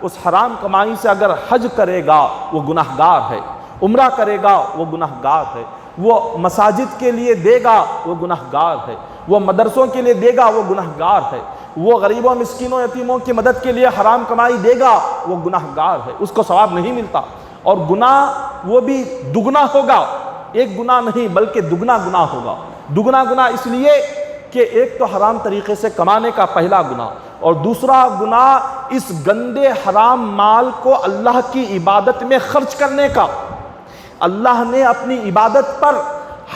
اس حرام کمائی سے اگر حج کرے گا وہ گناہگار ہے، عمرہ کرے گا وہ گناہگار ہے، وہ مساجد کے لیے دے گا وہ گناہگار ہے، وہ مدرسوں کے لیے دے گا وہ گناہگار ہے، وہ غریبوں مسکینوں یتیموں کی مدد کے لیے حرام کمائی دے گا وہ گناہگار ہے، اس کو ثواب نہیں ملتا، اور گناہ وہ بھی دگنا ہوگا، ایک گناہ نہیں بلکہ دگنا گناہ ہوگا۔ دگنا گناہ اس لیے کہ ایک تو حرام طریقے سے کمانے کا پہلا گناہ، اور دوسرا گناہ اس گندے حرام مال کو اللہ کی عبادت میں خرچ کرنے کا۔ اللہ نے اپنی عبادت پر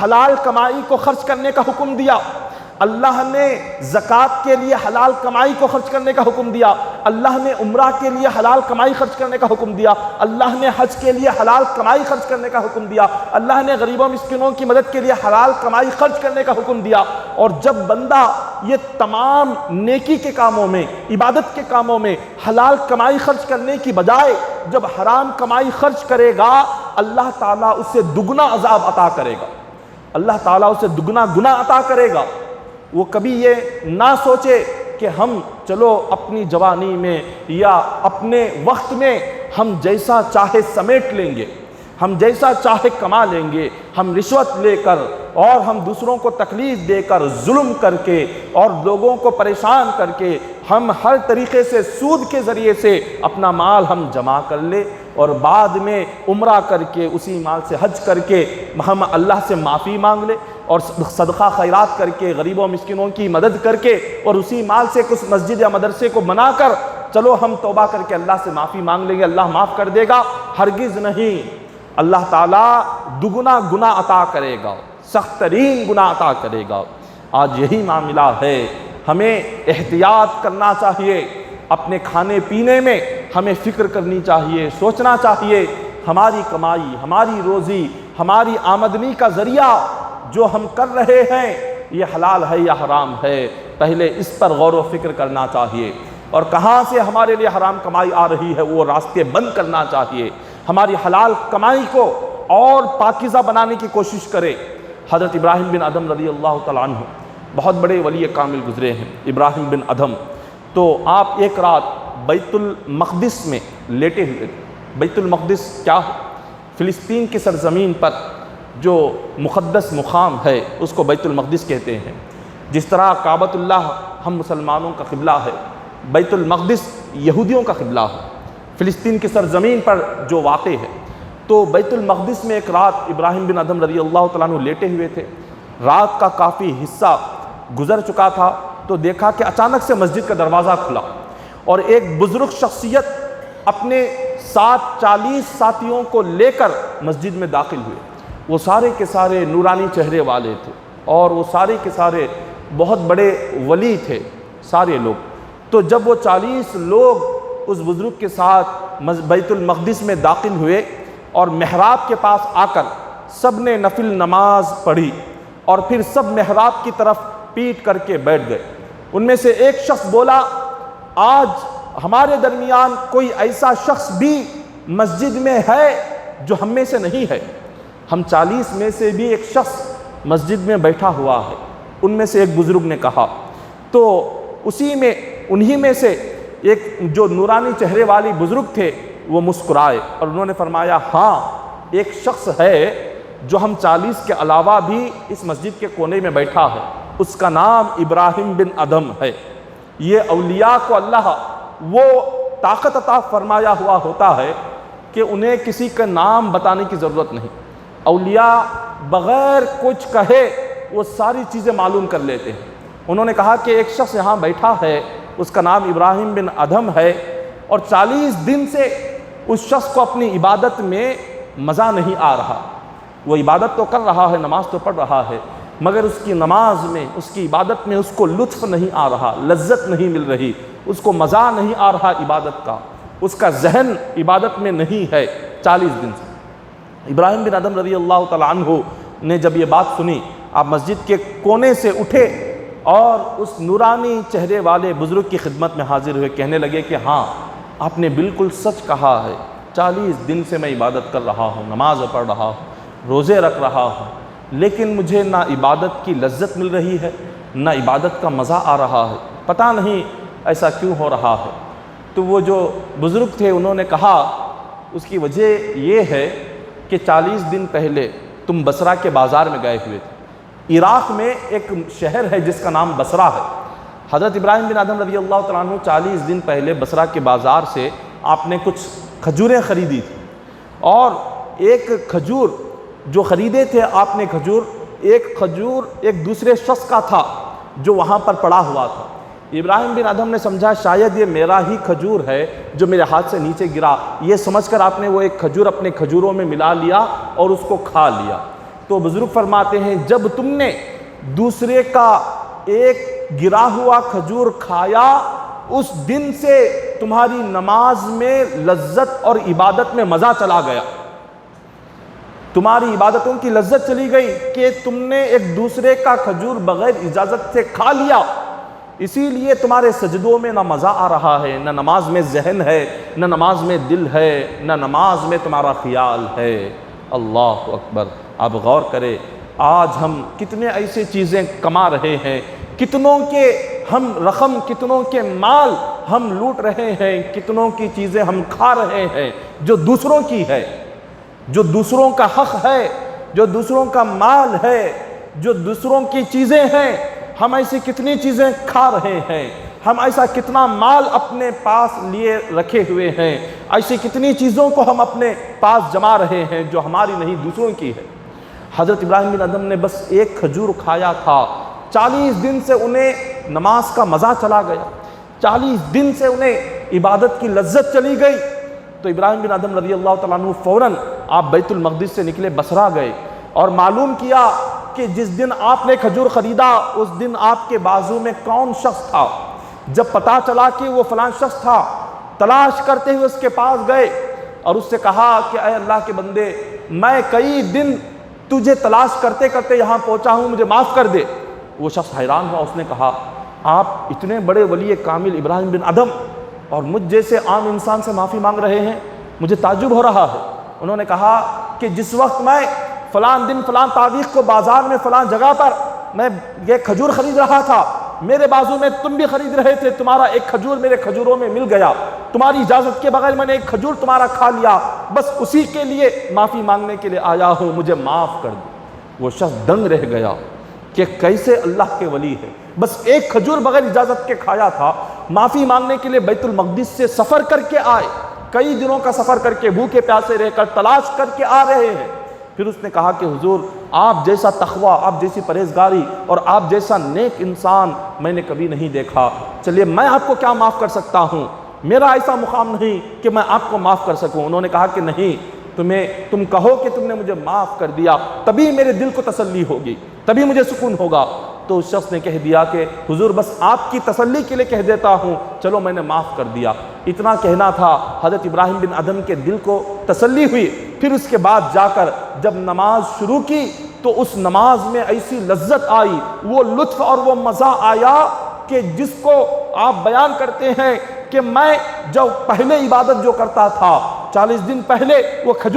حلال کمائی کو خرچ کرنے کا حکم دیا، اللہ نے زکوٰۃ کے لیے حلال کمائی کو خرچ کرنے کا حکم دیا، اللہ نے عمرہ کے لیے حلال کمائی خرچ کرنے کا حکم دیا، اللہ نے حج کے لیے حلال کمائی خرچ کرنے کا حکم دیا، اللہ نے غریبوں مسکینوں کی مدد کے لیے حلال کمائی خرچ کرنے کا حکم دیا۔ اور جب بندہ یہ تمام نیکی کے کاموں میں، عبادت کے کاموں میں حلال کمائی خرچ کرنے کی بجائے جب حرام کمائی خرچ کرے گا، اللہ تعالیٰ اسے دگنا عذاب عطا کرے گا، اللہ تعالیٰ اسے دگنا گناہ عطا کرے گا۔ وہ کبھی یہ نہ سوچے کہ ہم چلو اپنی جوانی میں یا اپنے وقت میں ہم جیسا چاہے سمیٹ لیں گے، ہم جیسا چاہے کما لیں گے، ہم رشوت لے کر اور ہم دوسروں کو تکلیف دے کر، ظلم کر کے اور لوگوں کو پریشان کر کے، ہم ہر طریقے سے سود کے ذریعے سے اپنا مال ہم جمع کر لے اور بعد میں عمرہ کر کے اسی مال سے حج کر کے ہم اللہ سے معافی مانگ لے اور صدقہ خیرات کر کے غریبوں مسکینوں کی مدد کر کے اور اسی مال سے کچھ مسجد یا مدرسے کو بنا کر چلو ہم توبہ کر کے اللہ سے معافی مانگ لیں گے، اللہ معاف کر دے گا۔ ہرگز نہیں، اللہ تعالیٰ دگنا گناہ عطا کرے گا، سخت ترین گناہ عطا کرے گا۔ آج یہی معاملہ ہے، ہمیں احتیاط کرنا چاہیے، اپنے کھانے پینے میں ہمیں فکر کرنی چاہیے، سوچنا چاہیے ہماری کمائی، ہماری روزی، ہماری آمدنی کا ذریعہ جو ہم کر رہے ہیں یہ حلال ہے یا حرام ہے، پہلے اس پر غور و فکر کرنا چاہیے، اور کہاں سے ہمارے لیے حرام کمائی آ رہی ہے وہ راستے بند کرنا چاہیے، ہماری حلال کمائی کو اور پاکیزہ بنانے کی کوشش کرے۔ حضرت ابراہیم بن ادھم رضی اللہ تعالیٰ عنہ بہت بڑے ولی کامل گزرے ہیں، ابراہیم بن ادھم، تو آپ ایک رات بیت المقدس میں لیٹے ہوئے تھے۔ بیت المقدس کیا ہے؟ فلسطین کی سرزمین پر جو مقدس مقام ہے اس کو بیت المقدس کہتے ہیں۔ جس طرح کعبۃ اللہ ہم مسلمانوں کا قبلہ ہے، بیت المقدس یہودیوں کا قبلہ ہے، فلسطین کی سرزمین پر جو واقع ہے۔ تو بیت المقدس میں ایک رات ابراہیم بن ادھم رضی اللہ تعالیٰ عنہ لیٹے ہوئے تھے، رات کا کافی حصہ گزر چکا تھا، تو دیکھا کہ اچانک سے مسجد کا دروازہ کھلا اور ایک بزرگ شخصیت اپنے ساتھ 40 ساتھیوں کو لے کر مسجد میں داخل ہوئے۔ وہ سارے کے سارے نورانی چہرے والے تھے اور وہ سارے کے سارے بہت بڑے ولی تھے سارے لوگ۔ تو جب وہ 40 لوگ اس بزرگ کے ساتھ بیت المقدس میں داخل ہوئے اور محراب کے پاس آ کر سب نے نفل نماز پڑھی اور پھر سب محراب کی طرف پیٹ کر کے بیٹھ گئے۔ ان میں سے ایک شخص بولا، آج ہمارے درمیان کوئی ایسا شخص بھی مسجد میں ہے جو ہم میں سے نہیں ہے۔ ہم 40 میں سے بھی ایک شخص مسجد میں بیٹھا ہوا ہے، ان میں سے ایک بزرگ نے کہا۔ تو انہی میں سے ایک جو نورانی چہرے والی بزرگ تھے وہ مسکرائے اور انہوں نے فرمایا، ہاں ایک شخص ہے جو ہم 40 کے علاوہ بھی اس مسجد کے کونے میں بیٹھا ہے، اس کا نام ابراہیم بن ادھم ہے۔ یہ اولیاء کو اللہ وہ طاقت عطا فرمایا ہوا ہوتا ہے کہ انہیں کسی کا نام بتانے کی ضرورت نہیں، اولیاء بغیر کچھ کہے وہ ساری چیزیں معلوم کر لیتے ہیں۔ انہوں نے کہا کہ ایک شخص یہاں بیٹھا ہے، اس کا نام ابراہیم بن ادھم ہے، اور 40 دن سے اس شخص کو اپنی عبادت میں مزہ نہیں آ رہا۔ وہ عبادت تو کر رہا ہے، نماز تو پڑھ رہا ہے، مگر اس کی نماز میں، اس کی عبادت میں اس کو لطف نہیں آ رہا، لذت نہیں مل رہی، اس کو مزہ نہیں آ رہا عبادت کا، اس کا ذہن عبادت میں نہیں ہے 40 دن سے۔ ابراہیم بن ادھم رضی اللہ تعالیٰ عنہ نے جب یہ بات سنی، آپ مسجد کے کونے سے اٹھے اور اس نورانی چہرے والے بزرگ کی خدمت میں حاضر ہوئے، کہنے لگے کہ ہاں آپ نے بالکل سچ کہا ہے، 40 دن سے میں عبادت کر رہا ہوں، نماز پڑھ رہا ہوں، روزے رکھ رہا ہوں، لیکن مجھے نہ عبادت کی لذت مل رہی ہے، نہ عبادت کا مزہ آ رہا ہے، پتہ نہیں ایسا کیوں ہو رہا ہے۔ تو وہ جو بزرگ تھے انہوں نے کہا اس کی وجہ یہ ہے کہ 40 دن پہلے تم بصرہ کے بازار میں گئے ہوئے تھے۔ عراق میں ایک شہر ہے جس کا نام بصرہ ہے۔ حضرت ابراہیم بن ادھم رضی اللہ تعالیٰ عنہ 40 دن پہلے بصرہ کے بازار سے آپ نے کچھ کھجوریں خریدی تھی، اور ایک کھجور جو خریدے تھے آپ نے ایک کھجور ایک دوسرے شخص کا تھا، جو وہاں پر پڑا ہوا تھا۔ ابراہیم بن ادھم نے سمجھا شاید یہ میرا ہی کھجور ہے جو میرے ہاتھ سے نیچے گرا، یہ سمجھ کر آپ نے وہ ایک کھجور اپنے کھجوروں میں ملا لیا اور اس کو کھا لیا۔ تو بزرگ فرماتے ہیں جب تم نے دوسرے کا ایک گرا ہوا کھجور کھایا، اس دن سے تمہاری نماز میں لذت اور عبادت میں مزہ چلا گیا، تمہاری عبادتوں کی لذت چلی گئی کہ تم نے ایک دوسرے کا کھجور بغیر اجازت سے کھا لیا، اسی لیے تمہارے سجدوں میں نہ مزہ آ رہا ہے، نہ نماز میں ذہن ہے، نہ نماز میں دل ہے، نہ نماز میں تمہارا خیال ہے۔ اللہ اکبر! آپ غور کریں، آج ہم کتنے ایسے چیزیں کما رہے ہیں، کتنوں کے ہم رقم، کتنوں کے مال ہم لوٹ رہے ہیں، کتنوں کی چیزیں ہم کھا رہے ہیں جو دوسروں کی ہے، جو دوسروں کا حق ہے، جو دوسروں کا مال ہے، جو دوسروں کی چیزیں ہیں۔ ہم ایسی کتنی چیزیں کھا رہے ہیں، ہم ایسا کتنا مال اپنے پاس لیے رکھے ہوئے ہیں، ایسی کتنی چیزوں کو ہم اپنے پاس جما رہے ہیں جو ہماری نہیں دوسروں کی ہے۔ حضرت ابراہیم بن ادھم نے بس ایک کھجور کھایا تھا، 40 دن سے انہیں نماز کا مزہ چلا گیا، 40 دن سے انہیں عبادت کی لذت چلی گئی۔ تو ابراہیم بن ادھم رضی اللہ تعالیٰ عنہ فوراً آپ بیت المقدس سے نکلے، بصرہ گئے اور معلوم کیا کہ جس دن آپ نے کھجور خریدا اس دن آپ کے بازو میں کون شخص تھا۔ جب پتہ چلا کہ وہ فلاں شخص تھا، تلاش کرتے ہوئے اس کے پاس گئے اور اس سے کہا کہ اے اللہ کے بندے، میں کئی دن تجھے تلاش کرتے کرتے یہاں پہنچا ہوں، مجھے معاف کر دے۔ وہ شخص حیران ہوا، اس نے کہا آپ اتنے بڑے ولی کامل ابراہیم بن ادھم اور مجھ جیسے عام انسان سے معافی مانگ رہے ہیں، مجھے تعجب ہو رہا ہے۔ انہوں نے کہا کہ جس وقت میں فلاں دن فلاں تاریخ کو بازار میں فلاں جگہ پر میں یہ کھجور خرید رہا تھا، میرے بازو میں تم بھی خرید رہے تھے، تمہارا ایک کھجور میرے کھجوروں میں مل گیا، تمہاری اجازت کے بغیر میں نے ایک کھجور تمہارا کھا لیا، بس اسی کے لیے معافی مانگنے کے لیے آیا ہوں، مجھے معاف کر دو۔ وہ شخص دنگ رہ گیا کہ کیسے اللہ کے ولی ہے، بس ایک کھجور بغیر اجازت کے کھایا تھا، معافی مانگنے کے لیے بیت المقدس سے سفر کر کے آئے، کئی دنوں کا سفر کر کے بھوکے پیاسے رہ کر تلاش کر کے آ رہے ہیں۔ پھر اس نے کہا کہ حضور آپ جیسا تقوی، آپ جیسی پرہیزگاری اور آپ جیسا نیک انسان میں نے کبھی نہیں دیکھا، چلیے میں آپ کو کیا معاف کر سکتا ہوں، میرا ایسا مقام نہیں کہ میں آپ کو معاف کر سکوں۔ انہوں نے کہا کہ نہیں، تم کہو کہ تم نے مجھے معاف کر دیا، تبھی میرے دل کو تسلی ہوگی، تبھی مجھے سکون ہوگا۔ تو اس شخص نے کہہ دیا کہ حضور بس آپ کی تسلی کے لیے کہہ دیتا ہوں، چلو میں نے معاف کر دیا۔ اتنا کہنا تھا، حضرت ابراہیم بن ادھم کے دل کو تسلی ہوئی۔ پھر اس کے بعد جا کر جب نماز شروع کی تو اس نماز میں ایسی لذت آئی، وہ لطف اور وہ مزہ آیا کہ جس کو آپ بیان کرتے ہیں کہ میں جو پہلے عبادت جو کرتا تھا 40 دن پہلے وہ کھجور